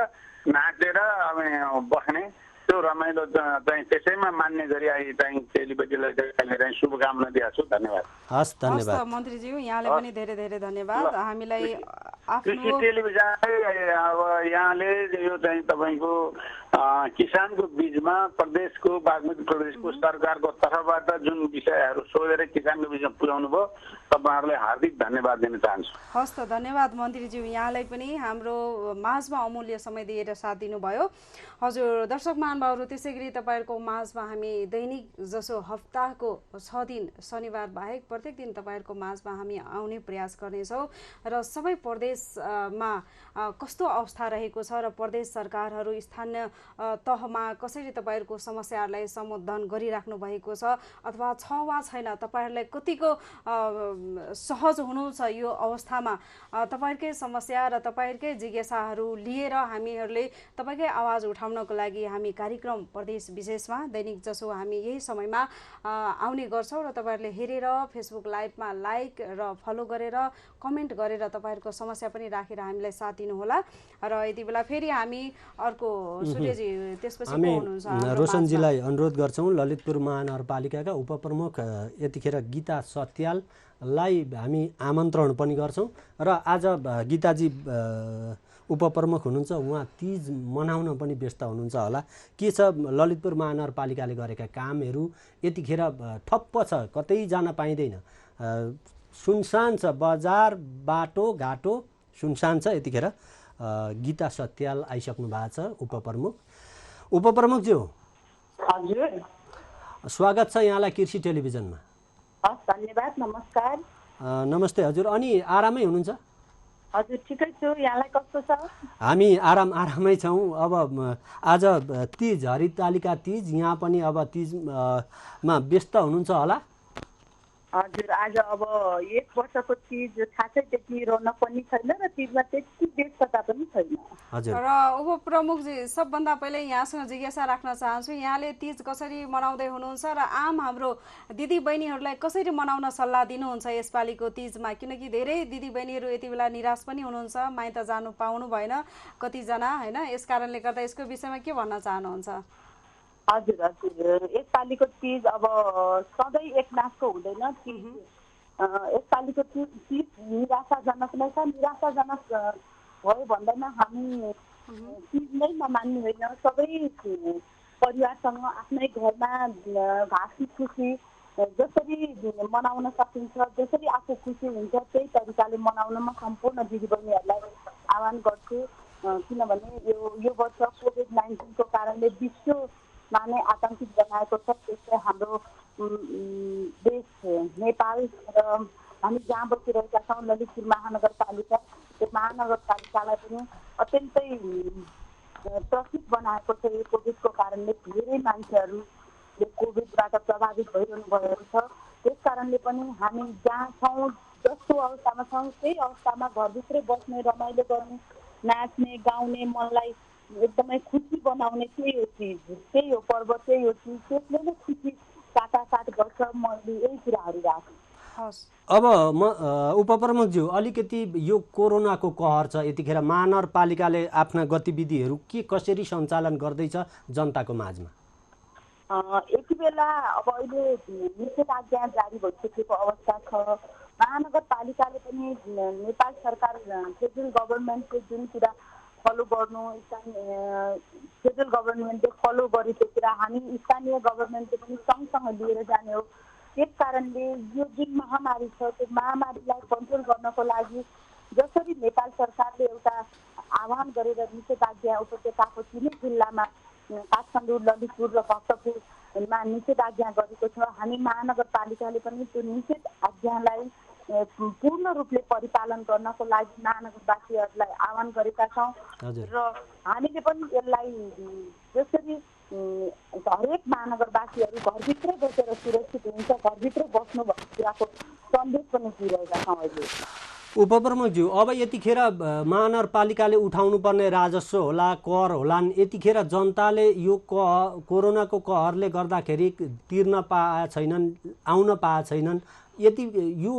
नाचेर अब बस्ने त्यो रमाइलो चाहिँ त्यसैमा मान्ने गरी अहिले चाहिँ चेलीबेटीलाई चाहिँ शुभकामना दिएको छु। धन्यवाद। हस्, धन्यवाद मन्त्रीज्यू, यहाँले पनि धेरै धेरै धन्यवाद। हामीलाई कृषि टेलिभिजनले अब यहाँले यो चाहिँ तपाईँको किसानको बीचमा प्रदेशको बागमती प्रदेशको सरकारको तर्फबाट जुन विषयहरू सोधेर किसानको बीचमा पुर्याउनु भयो, तपाईँहरूलाई हार्दिक धन्यवाद दिन चाहन्छु। हस् त, धन्यवाद मन्त्रीज्यू, यहाँलाई पनि हाम्रो माझमा अमूल्य समय दिएर साथ दिनुभयो। हजुर दर्शक महानुभावहरू, त्यसै गरी तपाईँहरूको माझमा हामी दैनिक जसो हप्ताको 6 दिन शनिबार बाहेक प्रत्येक दिन तपाईँहरूको माझमा हामी आउने प्रयास गर्नेछौँ र सबै प्रदेशमा कस्तो अवस्था रहेको छ र प्रदेश सरकारहरू स्थानीय तहमा कसरी तपाईँहरूको समस्याहरूलाई सम्बोधन गरिराख्नु भएको छ अथवा छ वा छैन, तपाईँहरूलाई कतिको सहज हुनुहुन्छ यो अवस्थामा, तपाईँहरूकै समस्या र तपाईँहरूकै जिज्ञासाहरू लिएर हामीहरूले तपाईँकै आवाज उठाउनको लागि हामी कार्यक्रम प्रदेश विशेषमा दैनिक जसो हामी यही समयमा आउने गर्छौँ र तपाईँहरूले हेरेर फेसबुक लाइभमा लाइक र फलो गरेर कमेन्ट गरेर तपाईँहरूको समस्या पनि राखेर हामीलाई साथ दिनुहोला। र यति बेला फेरि हामी अर्को सूर्यजी त्यसपछि हुनुहुन्छ रोशनजीलाई अनुरोध गर्छौँ। ललितपुर महानगरपालिकाका उपप्रमुख यतिखेर गीता सत्याललाई हामी आमन्त्रण पनि गर्छौँ र आज गीताजी उपप्रमुख हुनुहुन्छ, उहाँ तीज मनाउन पनि व्यस्त हुनुहुन्छ होला। के छ ललितपुर महानगरपालिकाले गरेका कामहरू? यतिखेर ठप्प छ, कतै जान पाइँदैन, सुनसान छ, बजार बाटो घाटो सुनसान छ। यतिखेर गीता सत्याल आइसक्नु भएको छ, उपप्रमुख। उपप्रमुखज्यू, हजुर, स्वागत छ यहाँलाई कृषि टेलिभिजनमा। हस्, धन्यवाद, नमस्कार। नमस्ते हजुर, अनि आरामै हुनुहुन्छ? हजुर, ठिकै छु, यहाँलाई कस्तो छ? हामी आरामै छौँ। अब आज तीज, हरितालिका तीज, यहाँ पनि अब तीजमा व्यस्त हुनुहुन्छ होला? हजुर, आज अब 1 वर्षको तीज खासै त्यति रौनक पनि छैन र तीजमा त्यति व्यस्तता पनि छैन। हजुर, र उपप्रमुखजी, सबभन्दा पहिले यहाँसँग जिज्ञासा राख्न चाहन्छु, यहाँले तीज कसरी मनाउँदै हुनुहुन्छ र आम हाम्रो दिदीबहिनीहरूलाई कसरी मनाउन सल्लाह दिनुहुन्छ यसपालिको तीजमा? किनकि धेरै दिदीबहिनीहरू यति बेला निराश पनि हुनुहुन्छ, माइत जानु पाउनु भएन कतिजना, होइन? यस कारणले गर्दा यसको विषयमा के भन्न चाहनुहुन्छ? हजुर हजुर, यसपालिको तीज अब सधैँ एकनासको हुँदैन। यसपालिको तीज निराशाजनक नै छ। निराशाजनक भयो भन्दैमा हामी तीज नै नमान्ने होइन, सबै परिवारसँग आफ्नै घरमा हाँसी खुसी जसरी मनाउन सकिन्छ, जसरी आफू खुसी हुन्छ त्यही तरिकाले मनाउनमा सम्पूर्ण दिदीबहिनीहरूलाई आह्वान गर्छु। किनभने यो वर्ष कोभिड-19 को कारणले विश्वमा नै आतंकित बनाएको छ। त्यसले हाम्रो देश नेपाल र हामी जहाँ बसिरहेका छौँ ललितपुर महानगरपालिका, त्यो महानगरपालिकालाई पनि अत्यन्तै त्रसित बनाएको छ। यो कोभिडको कारणले धेरै मान्छेहरूले कोभिडबाट प्रभावित भइरहनु भएको छ। त्यस कारणले पनि हामी जहाँ छौँ, जस्तो अवस्थामा छौँ त्यही अवस्थामा घरभित्रै बस्ने, रमाइलो गर्ने, नाच्ने, गाउने, मनलाई एकदमै खुसी बनाउने त्यही हो चिज, त्यही हो पर्व, त्यही हो चिज। त्यसले नै खुसी साटासाट गर्छ। मैले यही कुराहरू राखेँ। अब म उपप्रमुखज्यू, अलिकति यो कोरोनाको कहर छ, यतिखेर महानगरपालिकाले आफ्ना गतिविधिहरू के कसरी सञ्चालन गर्दैछ जनताको माझमा? यति बेला अब अहिले निषेधाज्ञा जारी भइसकेको अवस्था छ। महानगरपालिकाले पनि नेपाल सरकार फेडरल गभर्मेन्टको जुन कुरा फलो गर्नु, फेडरल गभर्मेन्टले फलो गरेको कुरा हामी स्थानीय गभर्मेन्टले पनि सँगसँगै लिएर जाने हो। त्यस कारणले यो जुन महामारी छ त्यो महामारीलाई कन्ट्रोल गर्नको लागि जसरी नेपाल सरकारले एउटा आह्वान गरेर निषेधाज्ञा उपत्यकाको तीनै जिल्लामा काठमाडौँ, ललितपुर र भक्तपुरमा निषेधाज्ञा गरेको छ, हामी महानगरपालिकाले पनि त्यो निषेधाज्ञालाई पूर्ण रूपले परिपालन गर्नको लागि महानगरवासीहरूलाई आह्वान गरेका छौँ र हामीले पनि यसलाई जसरी हरेक महानगरवासीहरू घरभित्रै बसेर सुरक्षित हुन्छ, घरभित्रै बस्नु भन्ने कुराको सन्देश पनि दिइरहेका छौँ। अहिले उपप्रमुखज्यू, अब यतिखेर महानगरपालिकाले उठाउनु पर्ने राजस्व होला, कर होलान्, यतिखेर जनताले यो कोरोनाको कहरले गर्दाखेरि तिर्न पाए छैनन्, आउन पाए छैनन्, यति यो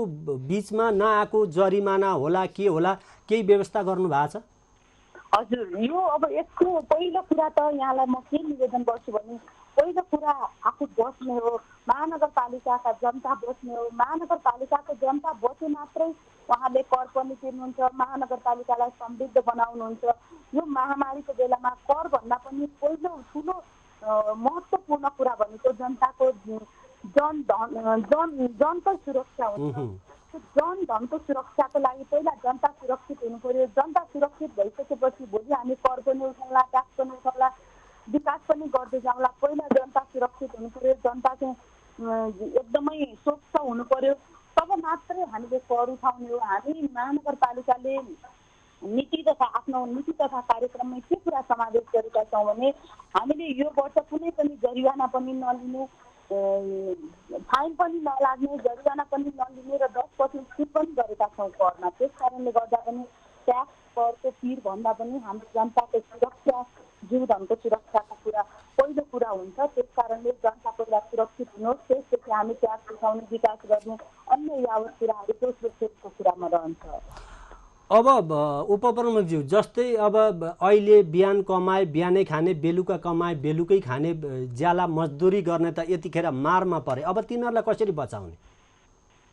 बिचमा नआएको जरिमाना होला के होला, केही व्यवस्था गर्नु भएको छ? हजुर, यो अब यसको पहिलो कुरा त यहाँलाई म के निवेदन गर्छु भने पहिलो कुरा आफू बस्ने हो, महानगरपालिकाका जनता बस्ने हो। महानगरपालिकाको जनता बसे मात्रै उहाँले कर पनि तिर्नुहुन्छ, महानगरपालिकालाई समृद्ध बनाउनुहुन्छ। यो महामारीको बेलामा कर भन्दा पनि पहिलो ठुलो महत्त्वपूर्ण कुरा भनेको जनताको जनको सुरक्षा हुन्छ। जनधनको सुरक्षाको लागि पहिला जनता सुरक्षित हुनु पर्यो। जनता सुरक्षित भइसकेपछि भोलि हामी कर पनि उठाउँला, ट्याक्स पनि उठाउँला, विकास पनि गर्दै जाउँला। पहिला जनता सुरक्षित हुनु पर्यो, जनता चाहिँ एकदमै स्वच्छ हुनु पर्यो, तब मात्रै हामीले कर उठाउने हो। हामी महानगरपालिकाले नीति तथा आफ्नो नीति तथा कार्यक्रममा के कुरा समावेश गरेका छौँ भने हामीले यो वर्ष कुनै पनि जरिवाना पनि नलिने, फाइन पनि नलाग्ने, जरिवाना पनि नलिने र 10% छुट पनि गरेका छौँ करमा। त्यस कारणले गर्दा पनि ट्याक्स करको पिर भन्दा पनि हाम्रो जनताको सुरक्षा, जीवधनको सुरक्षाको कुरा पहिलो कुरा हुन्छ। त्यस कारणले जनता पहिला सुरक्षित हुनुहोस्, त्यसपछि हामी ट्याक्स उठाउने, विकास गर्ने, अन्य यावत कुराहरू दोस्रो क्षेत्रको कुरामा रहन्छ। अब उपप्रमुखज्यू, जस्तै अब अहिले बिहान कमाए बिहानै खाने, बेलुका कमाए बेलुकै खाने, ज्याला मजदुरी गर्ने त यतिखेर मारमा परे, अब तिनीहरूलाई कसरी बचाउने?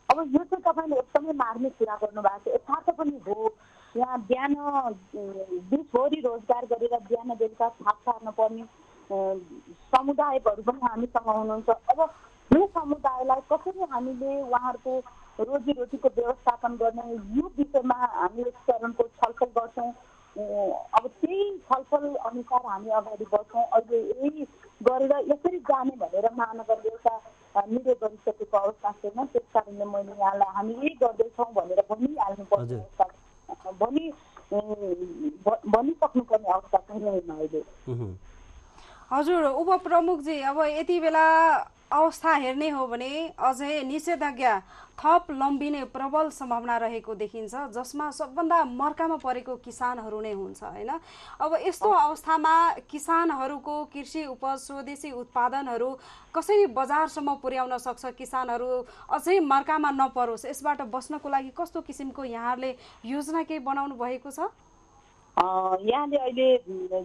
अब यो चाहिँ तपाईँले एकदमै मार्मिक कुरा गर्नुभएको छ। यथार्थ पनि हो, यहाँ बिहान दिनभरि रोजगार गरेर बिहान बेलुका थाप सार्न पर्ने समुदायहरू पनि हामीसँग हुनुहुन्छ। अब यो समुदायलाई कसरी हामीले उहाँहरूको रोजीरोटीको व्यवस्थापन गर्ने, यो विषयमा हामी एक चरणको छलफल गर्छौँ। अब त्यही छलफल अनुसार हामी अगाडि बढ्छौँ। अहिले यही गरेर यसरी जाने भनेर महानगरले एउटा निर्णय गरिसकेको अवस्था छैन। त्यस कारणले मैले यहाँलाई हामी यही गर्दैछौँ भनेर भनिहाल्नुपर्ने अवस्था, भनिसक्नुपर्ने अवस्था छैन अहिले। हजुर उपप्रमुखजी, अब यति बेला अवस्था हेर्ने हो भने अझै निषेधाज्ञा थप लम्बिने प्रबल सम्भावना रहेको देखिन्छ, जसमा सबभन्दा मर्कामा परेको किसानहरू नै हुन्छ हैन। अब यस्तो अवस्थामा किसानहरूको कृषि उपज, स्वदेशी उत्पादनहरू कसरी बजारसम्म पुर्याउन सक्छ, किसानहरू अझै मर्कामा नपरोस्, यसबाट बस्नको लागि कस्तो किसिमको यहाँहरूले योजना केही बनाउनु भएको छ? यहाँले अहिले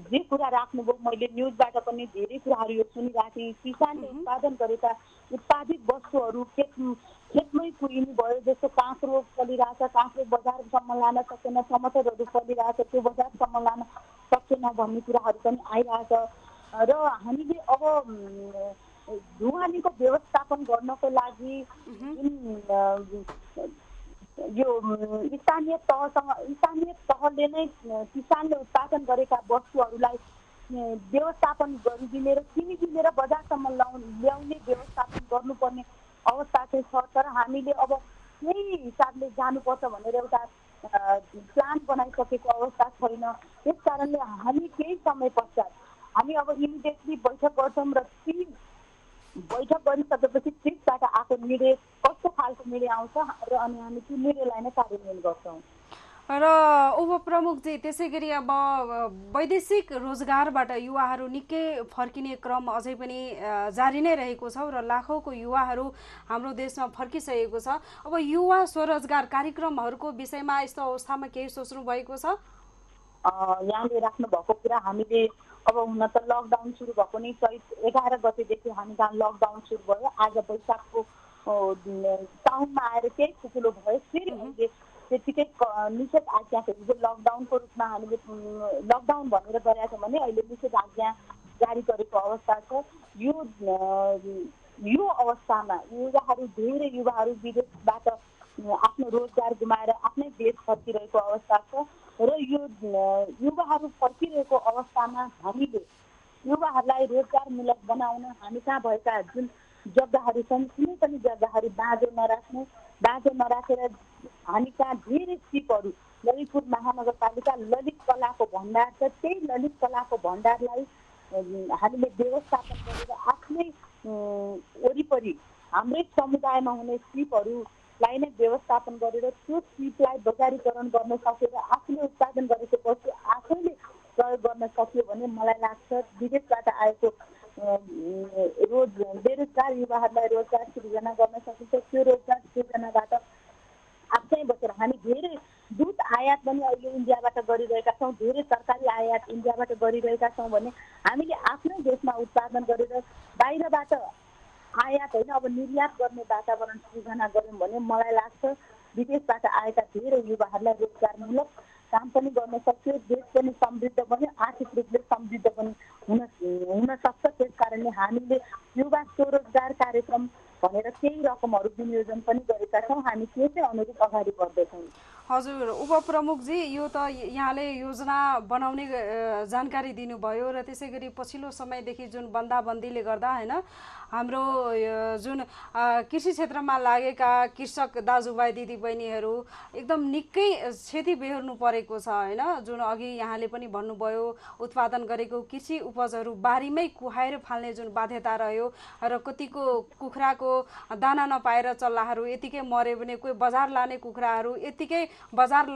जे कुरा राख्नुभयो, मैले न्युजबाट पनि धेरै कुराहरू यो सुनिरहेको थिएँ। किसानले उत्पादन गरेका उत्पादित वस्तुहरू खेतमै कुहिनु भयो, जस्तो काँक्रो फलिरहेछ, काँक्रो बजारसम्म लान सकेन, टमाटरहरू फलिरहेछ, त्यो बजारसम्म लान सकेन भन्ने कुराहरू पनि आइरहेछ। र हामीले अब ढुवानीको व्यवस्थापन गर्नको लागि यो स्थानीय तहले नै किसानले उत्पादन गरेका वस्तुहरूलाई व्यवस्थापन गरिदिने र किनिदिने र बजारसम्म ल्याउने व्यवस्थापन गर्नुपर्ने अवस्था चाहिँ छ। तर हामीले अब यही हिसाबले जानुपर्छ भनेर एउटा प्लान बनाइसकेको अवस्था छैन। त्यस कारणले हामी केही समय पश्चात हामी अब इमिडिएटली बैठक गर्छौँ र ती बैठक गरिसकेपछि त्यसबाट आएको निर्णय कस्तो खालको निर्णय आउँछ र अनि हामी त्यो निर्णयलाई नै कार्यान्वयन गर्छौँ। र उपप्रमुखजी, त्यसै गरी अब वैदेशिक रोजगारबाट युवाहरू निकै फर्किने क्रम अझै पनि जारी नै रहेको छ र लाखौँको युवाहरू हाम्रो देशमा फर्किसकेको छ। अब युवा स्वरोजगार कार्यक्रमहरूको विषयमा यस्तो अवस्थामा केही सोच्नु भएको छ? यहाँले राख्नु भएको कुरा हामीले अब हुन त लकडाउन सुरु भएको नै चैत 11 गतेदेखि हामी कहाँ लकडाउन सुरु भयो। आज वैशाखको टाउनमा आएर केही ठुलो भयो, फेरि अहिले त्यतिकै निषेध आज्ञा फेरि लकडाउनको रूपमा हामीले लकडाउन भनेर गरेका छौँ भने अहिले निषेध आज्ञा जारी गरेको अवस्था छ। यो अवस्थामा धेरै युवाहरू विदेशबाट आफ्नो रोजगार गुमाएर आफ्नै देश फर्किरहेको अवस्था छ र यो युवाहरू फर्किरहेको अवस्थामा हामीले युवाहरूलाई रोजगारमूलक बनाउन हामी कहाँ भएका जुन जग्गाहरू छन् कुनै पनि जग्गाहरू बाँझो नराखेर हामी कहाँ धेरै सिपहरू ललितपुर महानगरपालिका ललित कलाको भण्डार छ। त्यही ललित कलाको भण्डारलाई हामीले व्यवस्थापन गरेर आफ्नै वरिपरि हाम्रै समुदायमा हुने सिपहरूलाई नै व्यवस्थापन गरेर त्यो सिपलाई बजारीकरण गर्न सकेर आफूले उत्पादन गरेको वस्तु आफैले प्रयोग गर्न सक्यो भने मलाई लाग्छ विदेशबाट आएको बेरोजगार युवाहरूलाई रोजगार सृजना गर्न सकिन्छ। त्यो रोजगार सृजनाबाट आफ्नै बसेर हामी धेरै दुध आयात पनि अहिले इन्डियाबाट गरिरहेका छौँ, धेरै तरकारी आयात इन्डियाबाट गरिरहेका छौँ भने हामीले आफ्नै देशमा उत्पादन गरेर बाहिरबाट आयात होइन अब निर्यात गर्ने वातावरण सृजना गऱ्यौँ भने मलाई लाग्छ विदेशबाट आएका धेरै युवाहरूलाई रोजगारमूलक काम पनि गर्न सक्यो, देश पनि समृद्ध बन्यो, आर्थिक रूपले समृद्ध पनि हुन सक्छ। त्यस कारणले हामीले युवा स्वरोजगार कार्यक्रम भनेर केही रकमहरू विनियोजन पनि गरेका छौँ। हामी त्यसै अनुरूप अगाडि बढ्दैछौँ। हजुर उपप्रमुखजी, यो त यहाँले योजना बनाउने जानकारी दिनुभयो र त्यसै गरी पछिल्लो समयदेखि जुन बन्दाबन्दीले गर्दा होइन हाम्रो जुन कृषि क्षेत्रमा लागेका कृषक दाजुभाइ दिदीबहिनीहरू एकदम निकै क्षति बेहोर्नु परेको छ होइन। जुन अघि यहाँले पनि भन्नुभयो उत्पादन गरेको कृषि उपजहरू बारीमै कुहाएर फाल्ने जुन बाध्यता रह्यो र कतिको कुखुराको दाना नपाएर चल्लाहरू यतिकै मर्यो भने कोही बजार लाने कुखुराहरू यतिकै बजार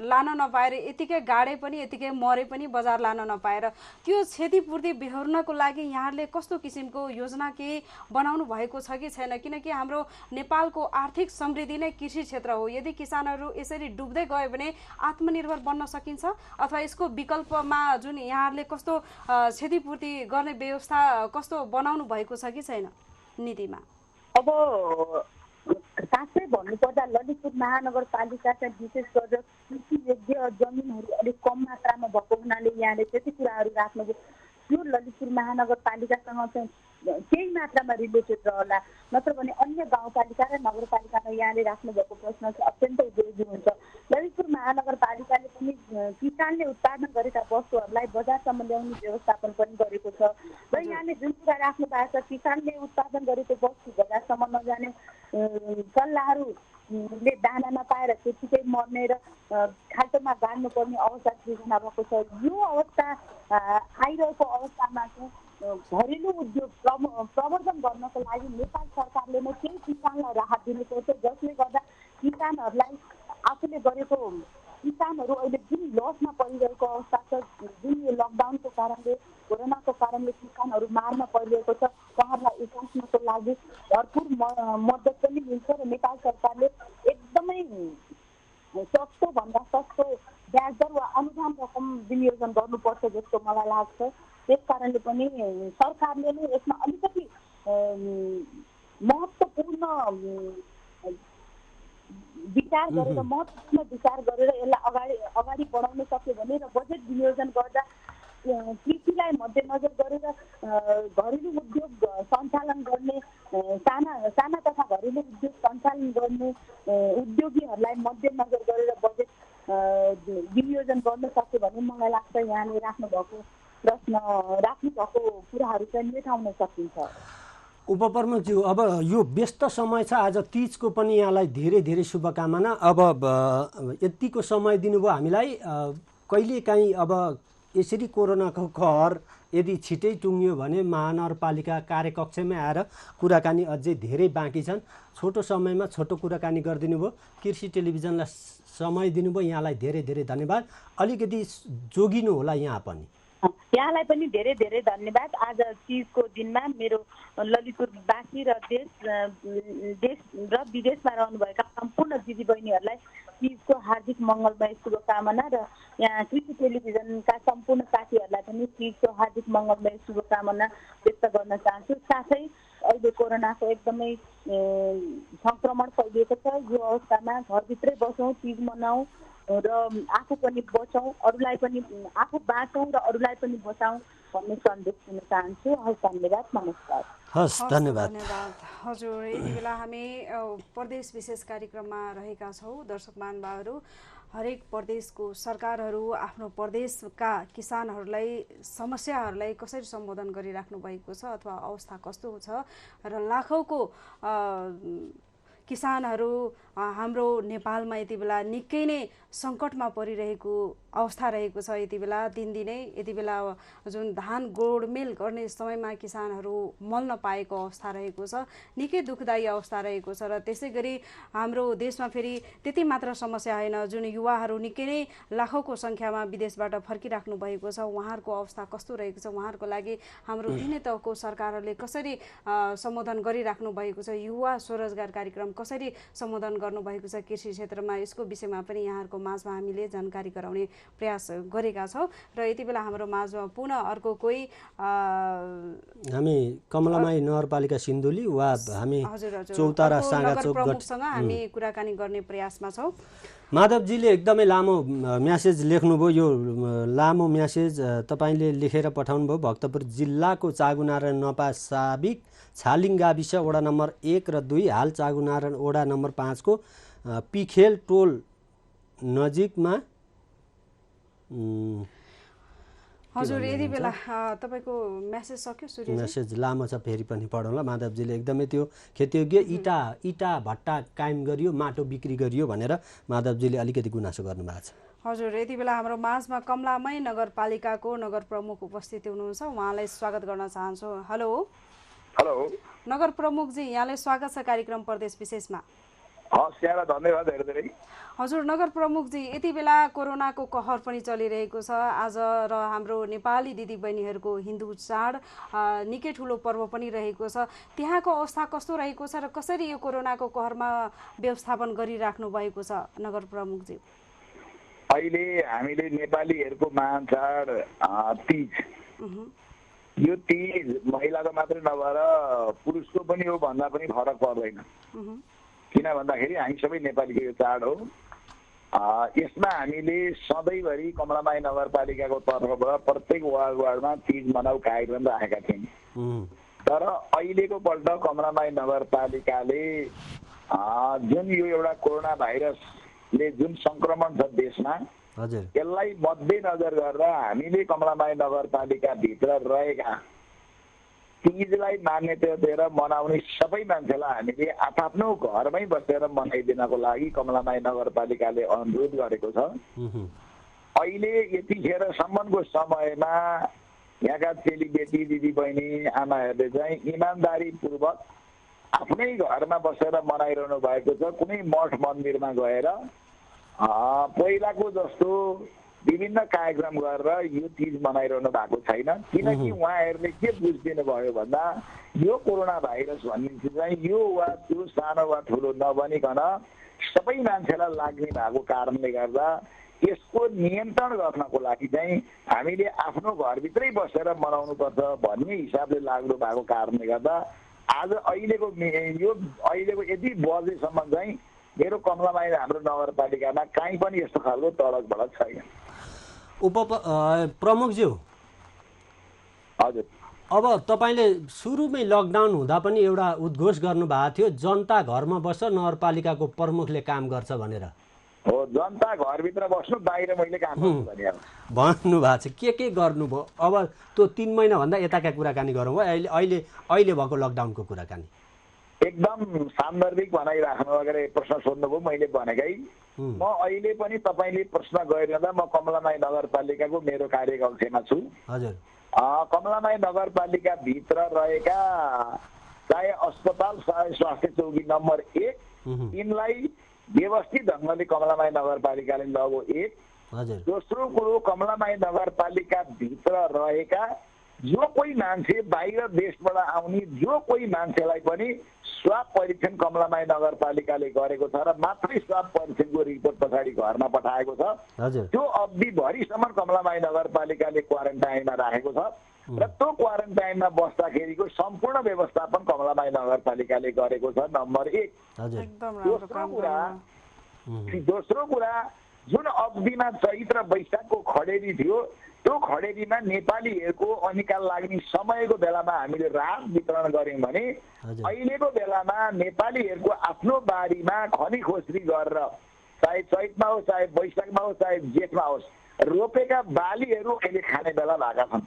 लान नपाएर यतिकै गाडे पनि यतिकै मरे पनि बजार लान नपाएर त्यो क्षतिपूर्ति बेहोर्नको लागि यहाँले कस्तो किसिमको योजना केही बनाउनु भएको छ कि छैन? किनकि हाम्रो नेपालको आर्थिक समृद्धि नै कृषि क्षेत्र हो। यदि किसानहरू यसरी डुब्दै गयो भने आत्मनिर्भर बन्न सकिन्छ अथवा यसको विकल्पमा जुन यहाँहरूले कस्तो क्षतिपूर्ति गर्ने व्यवस्था कस्तो बनाउनु भएको छ कि छैन नीतिमा? अब साँच्चै भन्नुपर्दा ललितपुर महानगरपालिका चाहिँ विशेष गरेर कृषियोग्य जमिनहरू अलिक कम मात्रामा भएको हुनाले यहाँले त्यति कुराहरू राख्नुभयो। त्यो ललितपुर महानगरपालिकासँग चाहिँ केही मात्रामा रिलेटेड रहला, नत्र भने अन्य गाउँपालिका र नगरपालिकामा यहाँले राख्नुभएको प्रश्न चाहिँ अत्यन्त उपयोगी हुन्छ। ललितपुर महानगरपालिकाले पनि किसानले उत्पादन गरेका वस्तुहरूलाई बजारसम्म ल्याउने व्यवस्थापन पनि गरेको छ र यहाँले जुन कुरा राख्नु भएको छ किसानले उत्पादन गरेको वस्तु बजारसम्म नजाने, चल्लाहरूले दाना नपाएर त्यतिकै मर्ने र खाल्टोमा गाड्नुपर्ने अवस्था सृजना भएको छ। यो अवस्था आइरहेको अवस्थामा चाहिँ घरेलु उद्योग प्रवर्धन गर्नको लागि नेपाल सरकारले नै केही किसानलाई राहत दिनुपर्छ, जसले गर्दा किसानहरूलाई आफूले गरेको किसानहरू अहिले जुन लसमा परिरहेको अवस्था छ, जुन यो लकडाउनको कारणले कोरोनाको कारणले किसानहरू मार्न परिरहेको छ, उहाँहरूलाई उकास्नको लागि भरपुर मद्दत पनि मिल्छ र नेपाल सरकारले एकदमै सस्तोभन्दा सस्तो ब्याज दर वा अनुदान रकम विनियोजन गर्नुपर्छ जस्तो मलाई लाग्छ। त्यस कारणले पनि सरकारले नै यसमा अलिकति महत्त्वपूर्ण विचार गरेर यसलाई अगाडि बढाउन सक्यो भने र बजेट विनियोजन गर्दा कृषिलाई मध्यनजर गरेर घरेलु उद्योग सञ्चालन गर्ने साना तथा घरेलु उद्योग सञ्चालन गर्ने उद्योगीहरूलाई मध्यनजर गरेर बजेट विनियोजन गर्न सक्यो भने मलाई लाग्छ यहाँले राख्नुभएको कुराहरू चाहिँ मेटाउन सकिन्छ। उपप्रमुखज्यू, अब यो व्यस्त समय छ, आज तीजको पनि यहाँलाई धेरै धेरै शुभकामना। अब यतिको समय दिनुभयो हामीलाई। कहिलेकाहीँ अब यसरी कोरोनाको कहर यदि छिटै टुङ्गियो भने महानगरपालिका कार्यकक्षमै आएर कुराकानी अझै धेरै बाँकी छन्। छोटो समयमा छोटो कुराकानी गरिदिनु भयो, कृषि टेलिभिजनलाई समय दिनुभयो, यहाँलाई धेरै धेरै धन्यवाद। अलिकति जोगिनु होला यहाँ पनि। यहाँलाई पनि धेरै धेरै धन्यवाद। आज तीजको दिनमा मेरो ललितपुरवासी र देश र विदेशमा रहनुभएका सम्पूर्ण दिदीबहिनीहरूलाई तीजको हार्दिक मङ्गलमय शुभकामना र यहाँ कृषि टेलिभिजनका सम्पूर्ण साथीहरूलाई पनि तीजको हार्दिक मङ्गलमय शुभकामना व्यक्त गर्न चाहन्छु। साथै अहिले कोरोनाको एकदमै सङ्क्रमण फैलिएको छ। यो अवस्थामा घरभित्रै बसौँ, तीज मनाऊ र आफू पनि बचौँ, अरूलाई पनि आफू बाँचौँ र अरूलाई पनि बचाउँ भन्ने सन्देश दिन चाहन्छु। हस्, धन्यवाद, नमस्कार। हस्, धन्यवाद। हजुर, यति बेला हामी प्रदेश विशेष कार्यक्रममा रहेका छौँ। दर्शक महानुभावहरू, हरेक प्रदेशको सरकारहरू आफ्नो प्रदेशका किसानहरूलाई समस्याहरूलाई कसरी सम्बोधन गरिराख्नु भएको छ अथवा अवस्था कस्तो छ र लाखौँको किसानहरू हाम्रो नेपालमा यति बेला निकै नै सङ्कटमा परिरहेको अवस्था रहेको छ। यति बेला दिनदिनै यति बेला जुन धान गोडमेल गर्ने समयमा किसानहरू मल नपाएको अवस्था रहेको छ, निकै दुःखदायी अवस्था रहेको छ। र त्यसै गरी हाम्रो देशमा फेरि त्यति मात्र समस्या होइन, जुन युवाहरू निकै नै लाखौँको सङ्ख्यामा विदेशबाट फर्किराख्नु भएको छ, उहाँहरूको अवस्था कस्तो रहेको छ, उहाँहरूको लागि हाम्रो तिनै तहको सरकारहरूले कसरी सम्बोधन गरिराख्नु भएको छ, युवा स्वरोजगार कार्यक्रम कसरी सम्बोधन गर्नुभएको छ कृषि क्षेत्रमा, यसको विषयमा पनि यहाँहरूको माझमा हामीले जानकारी गराउने प्रयास गरेका छौँ। र यति बेला हाम्रो माझमा पुनः अर्को कोही हामी कमलामाई नगरपालिका सिन्धुली वा हामी चौतारा सागाचोक प्रमुखसँग हामी कुराकानी गर्ने प्रयासमा छौँ। माधवजीले एकदमै लामो म्यासेज लेख्नुभयो। यो लामो म्यासेज तपाईँले लेखेर पठाउनु भयो। भक्तपुर जिल्लाको चागुनारायण नपा साबिक छालिङ गाविस वडा नम्बर 1 र 2, हाल चागुनारायण वडा नम्बर 5 को पिखेल टोल नजिकमा। हजुर, यति बेला तपाईँको म्यासेज सक्यो? सूर्य म्यासेज लामो छ, फेरि पनि पढौँला। माधवजीले एकदमै त्यो खेतीयोग्य इटा भट्टा कायम गरियो, माटो बिक्री गरियो भनेर माधवजीले अलिकति गुनासो गर्नुभएको छ। हजुर, यति बेला हाम्रो माझमा कमलामाई नगरपालिकाको नगर प्रमुख उपस्थित हुनुहुन्छ, उहाँलाई स्वागत गर्न चाहन्छु। हेलो हेलो नगर प्रमुखजी, यहाँलाई स्वागत छ कार्यक्रम प्रदेश विशेषमा। हस्, यहाँलाई धन्यवाद धेरै। हजुर, नगर प्रमुखजी, यति बेला कोरोनाको कहर पनि चलिरहेको छ। आज र हाम्रो नेपाली दिदीबहिनीहरूको हिन्दू चाड निकै ठुलो पर्व पनि रहेको छ। त्यहाँको अवस्था कस्तो रहेको छ र कसरी यो कोरोनाको कहरमा व्यवस्थापन गरिराख्नु भएको छ नगर प्रमुखजी? अहिले हामीले नेपालीहरूको महान चाड तीज, यो तीज महिलाको मात्रै नभएर पुरुषको पनि हो भन्दा पनि फरक पर्दैन। किन भन्दाखेरि हामी सबै नेपालीको यो चाड हो। यसमा हामीले सधैँभरि कमलामाई नगरपालिकाको तर्फबाट प्रत्येक वार्डमा तीज मनाउ कार्यक्रम राखेका थियौँ। तर अहिलेको पल्ट कमलामाई नगरपालिकाले जुन यो एउटा कोरोना भाइरसले जुन सङ्क्रमण छ देशमा, यसलाई मध्यनजर गरेर हामीले कमलामाई नगरपालिकाभित्र रहेका तीजलाई मान्यता दिएर मनाउने सबै मान्छेलाई हामीले आफ्नो घरमै बसेर मनाइदिनको लागि कमलामाई नगरपालिकाले अनुरोध गरेको छ। अहिले यतिखेरसम्मको समयमा यहाँका चेलीबेटी दिदीबहिनी आमाहरूले चाहिँ इमान्दारीपूर्वक आफ्नै घरमा बसेर मनाइरहनु भएको छ। कुनै मठ मन्दिरमा गएर पहिलाको जस्तो विभिन्न कार्यक्रम गरेर यो तीज मनाइरहनु भएको छैन। किनकि उहाँहरूले के बुझिदिनु भयो भन्दा यो कोरोना भाइरस भन्ने चिज चाहिँ यो वा त्यो सानो वा ठुलो नबनिकन सबै मान्छेलाई लाग्ने भएको कारणले गर्दा यसको नियन्त्रण गर्नको लागि चाहिँ हामीले आफ्नो घरभित्रै बसेर मनाउनुपर्छ भन्ने हिसाबले लाग्नु भएको कारणले गर्दा आज अहिलेको यति बजेसम्म चाहिँ मेरो कमलामाई हाम्रो नगरपालिकामा कहीँ पनि यस्तो खालको तडक भडक छैन। प्रमुखज्यू, हजुर, अब तपाईँले सुरुमै लकडाउन हुँदा पनि एउटा उद्घोष गर्नुभएको थियो, जनता घरमा बस्छ नगरपालिकाको प्रमुखले काम गर्छ भनेर। हो, जनता घरभित्र बस्नु, बाहिर मैले काम गर्छु भन्नुभएको छ। के गर्नुभयो? अब त्यो 3 महिनाभन्दा यताका कुराकानी गरौँ। अहिले भएको लकडाउनको कुराकानी एकदम सान्दर्भिक बनाइराख्नु अगाडि प्रश्न सोध्नुभयो, मैले भनेकै म अहिले पनि तपाईँले प्रश्न गरिरहँदा म कमलामाई नगरपालिकाको मेरो कार्यकक्षमा छु। हजुर, कमलामाई नगरपालिका भित्र रहेका चाहे अस्पताल, स्वास्थ्य चौकी नम्बर 1, यिनलाई व्यवस्थित ढङ्गले कमलामाई नगरपालिकाले लगो 1। दोस्रो कुरो, कमलामाई नगरपालिका भित्र रहेका जो कोही मान्छे बाहिर देशबाट आउने जो कोही मान्छेलाई पनि स्वाब परीक्षण कमलामाई नगरपालिकाले गरेको छ र मात्रै स्वाब परीक्षणको रिपोर्ट पछाडि घरमा पठाएको छ। हजुर त्यो अवधिभरिसम्म कमलामाई नगरपालिकाले क्वारेन्टाइनमा राखेको छ र त्यो क्वारेन्टाइनमा बस्दाखेरिको सम्पूर्ण व्यवस्थापन कमलामाई नगरपालिकाले गरेको छ। नम्बर 1। हजुर एकदम राम्रो काम दोस्रो कुरा जुन अवधिमा चैत र वैशाखको खडेरी थियो त्यो खडेरीमा नेपालीहरूको अनिकाल लाग्ने समयको बेलामा हामीले राहत वितरण गर्यौँ भने अहिलेको बेलामा नेपालीहरूको आफ्नो बारीमा खनी खोस्री गरेर चाहे चैतमा होस् चाहे वैशाखमा होस् चाहे जेठमा होस् रोपेका बालीहरू अहिले खाने बेला भएका छन्।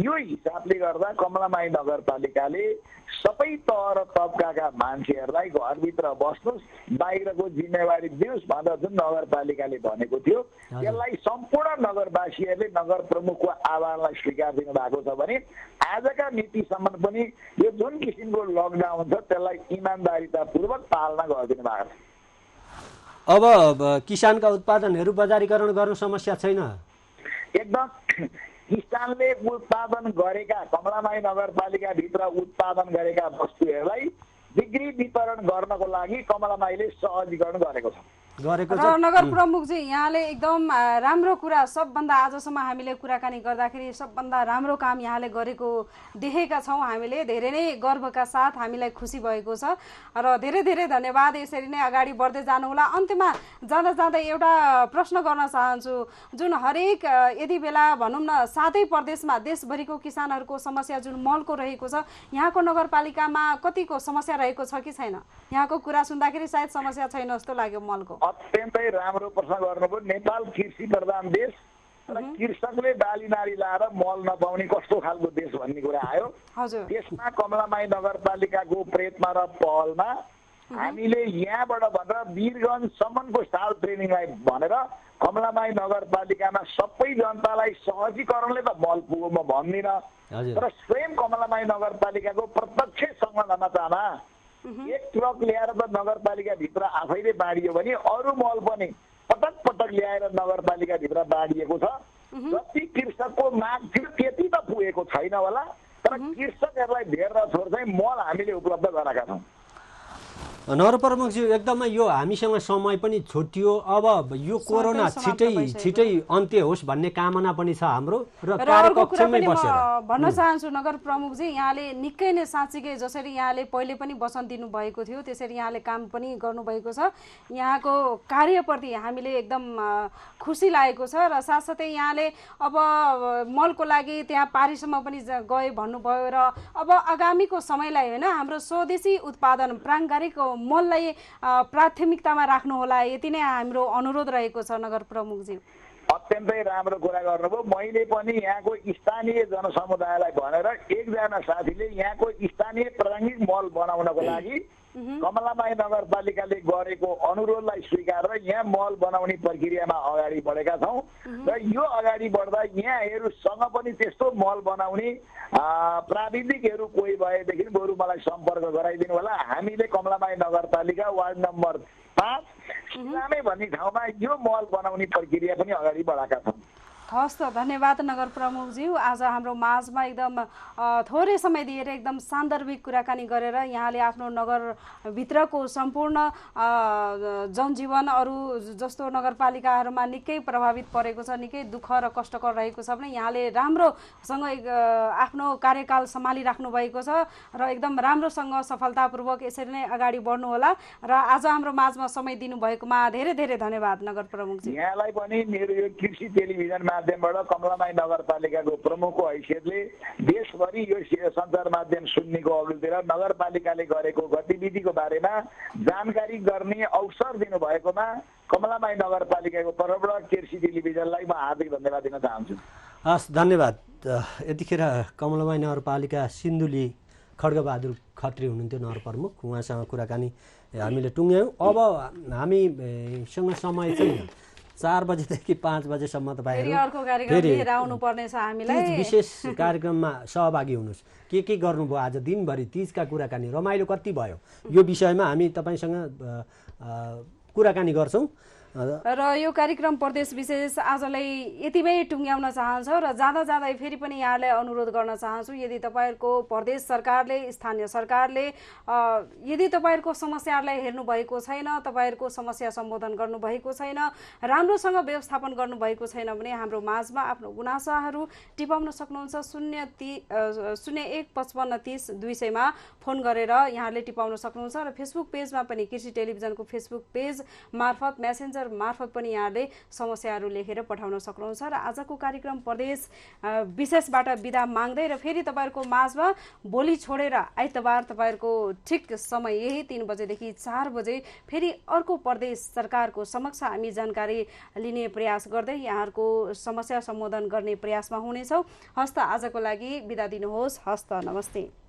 यो हिसाबले गर्दा कमलामाई नगरपालिकाले सबै तह र तबकाका मान्छेहरूलाई घरभित्र बस्नुहोस् बाहिरको जिम्मेवारी दियोस् भनेर जुन नगरपालिकाले भनेको थियो त्यसलाई सम्पूर्ण नगरवासीहरूले नगर प्रमुखको आह्वानलाई स्वीकार दिनु भएको छ भने आजका मितिसम्म पनि यो जुन किसिमको लकडाउन छ त्यसलाई इमान्दारितापूर्वक पालना गरिदिनु भएको छ। अब किसानका उत्पादनहरू बजारीकरण गर्नु समस्या छैन? एकदम किसानले उत्पादन गरेका कमलामाई नगरपालिकाभित्र उत्पादन गरेका वस्तुहरूलाई बिक्री वितरण गर्नको लागि कमलामाईले सहजीकरण गरेको छ। र नगर प्रमुखजी यहाँले एकदम राम्रो कुरा सबभन्दा आजसम्म हामीले कुराकानी गर्दाखेरि सबभन्दा राम्रो काम यहाँले गरेको देखेका छौँ। हामीले धेरै नै गर्वका साथ हामीलाई खुसी भएको छ र धेरै धेरै धन्यवाद। यसरी नै अगाडि बढ्दै जानुहोला। अन्त्यमा जाँदा जाँदा एउटा प्रश्न गर्न चाहन्छु, जुन हरेक यति बेला भनौँ न सातै प्रदेशमा देशभरिको किसानहरूको समस्या जुन मलको रहेको छ, यहाँको नगरपालिकामा कतिको समस्या रहेको छ कि छैन? यहाँको कुरा सुन्दाखेरि सायद समस्या छैन जस्तो लाग्यो मलको। अत्यन्तै राम्रो प्रश्न गर्नुभयो। नेपाल कृषि प्रधान देश र कृषकले बाली नाली लाएर मल नपाउने कस्तो खालको देश भन्ने कुरा आयो। त्यसमा कमलामाई नगरपालिकाको प्रयत्न र पहलमा हामीले यहाँबाट भनेर वीरगञ्जसम्मको साल ट्रेनिङलाई भनेर कमलामाई नगरपालिकामा सबै जनतालाई सहजीकरणले त मल पुग्यो म भन्दिनँ, तर स्वयं कमलामाई नगरपालिकाको प्रत्यक्ष संलग्नतामा एक ट्रक ल्याएर त नगरपालिकाभित्र आफैले बाँडियो भने अरू मल पनि पटक पटक ल्याएर नगरपालिकाभित्र बाँडिएको छ। जति कृषकको माग थियो त्यति त पुगेको छैन होला, तर कृषकहरूलाई धेर छोड चाहिँ मल हामीले उपलब्ध गराएका छौँ। नगरप्रमुखज्यू एकदमै यो हामीसँग समय पनि छुट्यो। अब यो कोरोना छिटै अन्त्य होस् भन्ने कामना पनि छ हाम्रो र कार्यकक्षमै बसेर भन्न चाहन्छु नगर प्रमुखजी, यहाँले निकै नै साँच्चीकै जसरी यहाँले पहिले पनि वचन दिनु भएको थियो त्यसरी यहाँले काम पनि गर्नुभएको छ। यहाँको कार्यप्रति हामीले एकदम खुसी लागेको छ र साथसाथै यहाँले अब मलको लागि त्यहाँ पारीसम्म पनि गए भन्नुभयो र अब आगामीको समयलाई होइन हाम्रो स्वदेशी उत्पादन प्राङ्गारिक मललाई प्राथमिकतामा राख्नु होला, यति नै हाम्रो अनुरोध रहेको छ नगर प्रमुखजी। अत्यन्तै राम्रो कुरा गर्नुभयो। मैले पनि यहाँको स्थानीय जनसमुदायलाई भनेर एकजना साथीले यहाँको स्थानीय प्राङ्गिक मल बनाउनको लागि कमलामाई नगरपालिकाले गरेको अनुरोधलाई स्वीकार र यहाँ मल बनाउने प्रक्रियामा अगाडि बढेका छौँ र यो अगाडि बढ्दा यहाँहरूसँग पनि त्यस्तो मल बनाउने प्राविधिकहरू कोही भएदेखि बरु मलाई सम्पर्क गराइदिनु होला। हामीले कमलामाई नगरपालिका वार्ड नम्बर 5 सिलामे भन्ने ठाउँमा यो मल बनाउने प्रक्रिया पनि अगाडि बढाएका छौँ। हस् त, धन्यवाद नगर प्रमुखज्यू। आज हाम्रो माझमा एकदम थोरै समय दिएर एकदम सान्दर्भिक कुराकानी गरेर यहाँले आफ्नो नगरभित्रको सम्पूर्ण जनजीवन अरू जस्तो नगरपालिकाहरूमा निकै प्रभावित परेको छ, निकै दुःख र कष्टकर रहेको छ भने यहाँले राम्रोसँग आफ्नो कार्यकाल सम्हालिराख्नु भएको छ र एकदम राम्रोसँग सफलतापूर्वक यसरी नै अगाडि बढ्नुहोला र आज हाम्रो माझमा समय दिनुभएकोमा धेरै धेरै धन्यवाद नगर प्रमुखजी। यहाँलाई पनि मेरो यो कृषि टेलिभिजन माध्यमबाट कमलामाई नगरपालिकाको प्रमुखको हैसियतले देशभरि यो सञ्चार माध्यम सुन्नेको अघिल्तिर नगरपालिकाले गरेको गतिविधिको बारेमा जानकारी गर्ने अवसर दिनुभएकोमा कमलामाई नगरपालिकाको तर्फबाट कृषि टेलिभिजनलाई म हार्दिक धन्यवाद दिन चाहन्छु। हस्, धन्यवाद। यतिखेर कमलामाई नगरपालिका सिन्धुली खड्गबहादुर खत्री हुनुहुन्थ्यो नगर प्रमुख, उहाँसँग कुराकानी हामीले टुङ्ग्यौँ। अब हामीसँग समय छैन, 4 बजेदेखि 5 बजेसम्म तपाईँहरू विशेष कार्यक्रममा सहभागी हुनुहोस्। के गर्नुभयो आज दिनभरि, तीजका कुराकानी रमाइलो कति भयो, यो विषयमा हामी तपाईँसँग कुराकानी गर्छौँ र यो कार्यक्रम प्रदेश विशेष आजलाई यतिमै टुङ्ग्याउन चाहन्छौँ र जाँदा जाँदै फेरि पनि यहाँलाई अनुरोध गर्न चाहन्छु, यदि तपाईँहरूको प्रदेश सरकारले, स्थानीय सरकारले यदि तपाईँहरूको समस्याहरूलाई हेर्नुभएको छैन, तपाईँहरूको समस्या सम्बोधन गर्नुभएको छैन, राम्रोसँग व्यवस्थापन गर्नुभएको छैन भने हाम्रो माझमा आफ्नो गुनासाहरू टिपाउन सक्नुहुन्छ। 015530-200 फोन गरेर यहाँले टिपाउन सक्नुहुन्छ र फेसबुक पेजमा पनि कृषि टेलिभिजनको फेसबुक पेज मार्फत, मेसेन्जर मार्फत पनि यहाँले समस्याहरू लेखेर पठाउन सक्नुहुन्छ। र आजको कार्यक्रम प्रदेश विशेषबाट बिदा माग्दै र फेरि तपाईँहरूको माझमा भोलि छोडेर आइतबार तपाईँहरूको ठिक समय यही 3 बजेदेखि 4 बजे फेरि अर्को प्रदेश सरकारको समक्ष हामी जानकारी लिने प्रयास गर्दै यहाँहरूको समस्या सम्बोधन गर्ने प्रयासमा हुनेछौँ। हस्त आजको लागि बिदा दिनुहोस्। हस्त नमस्ते।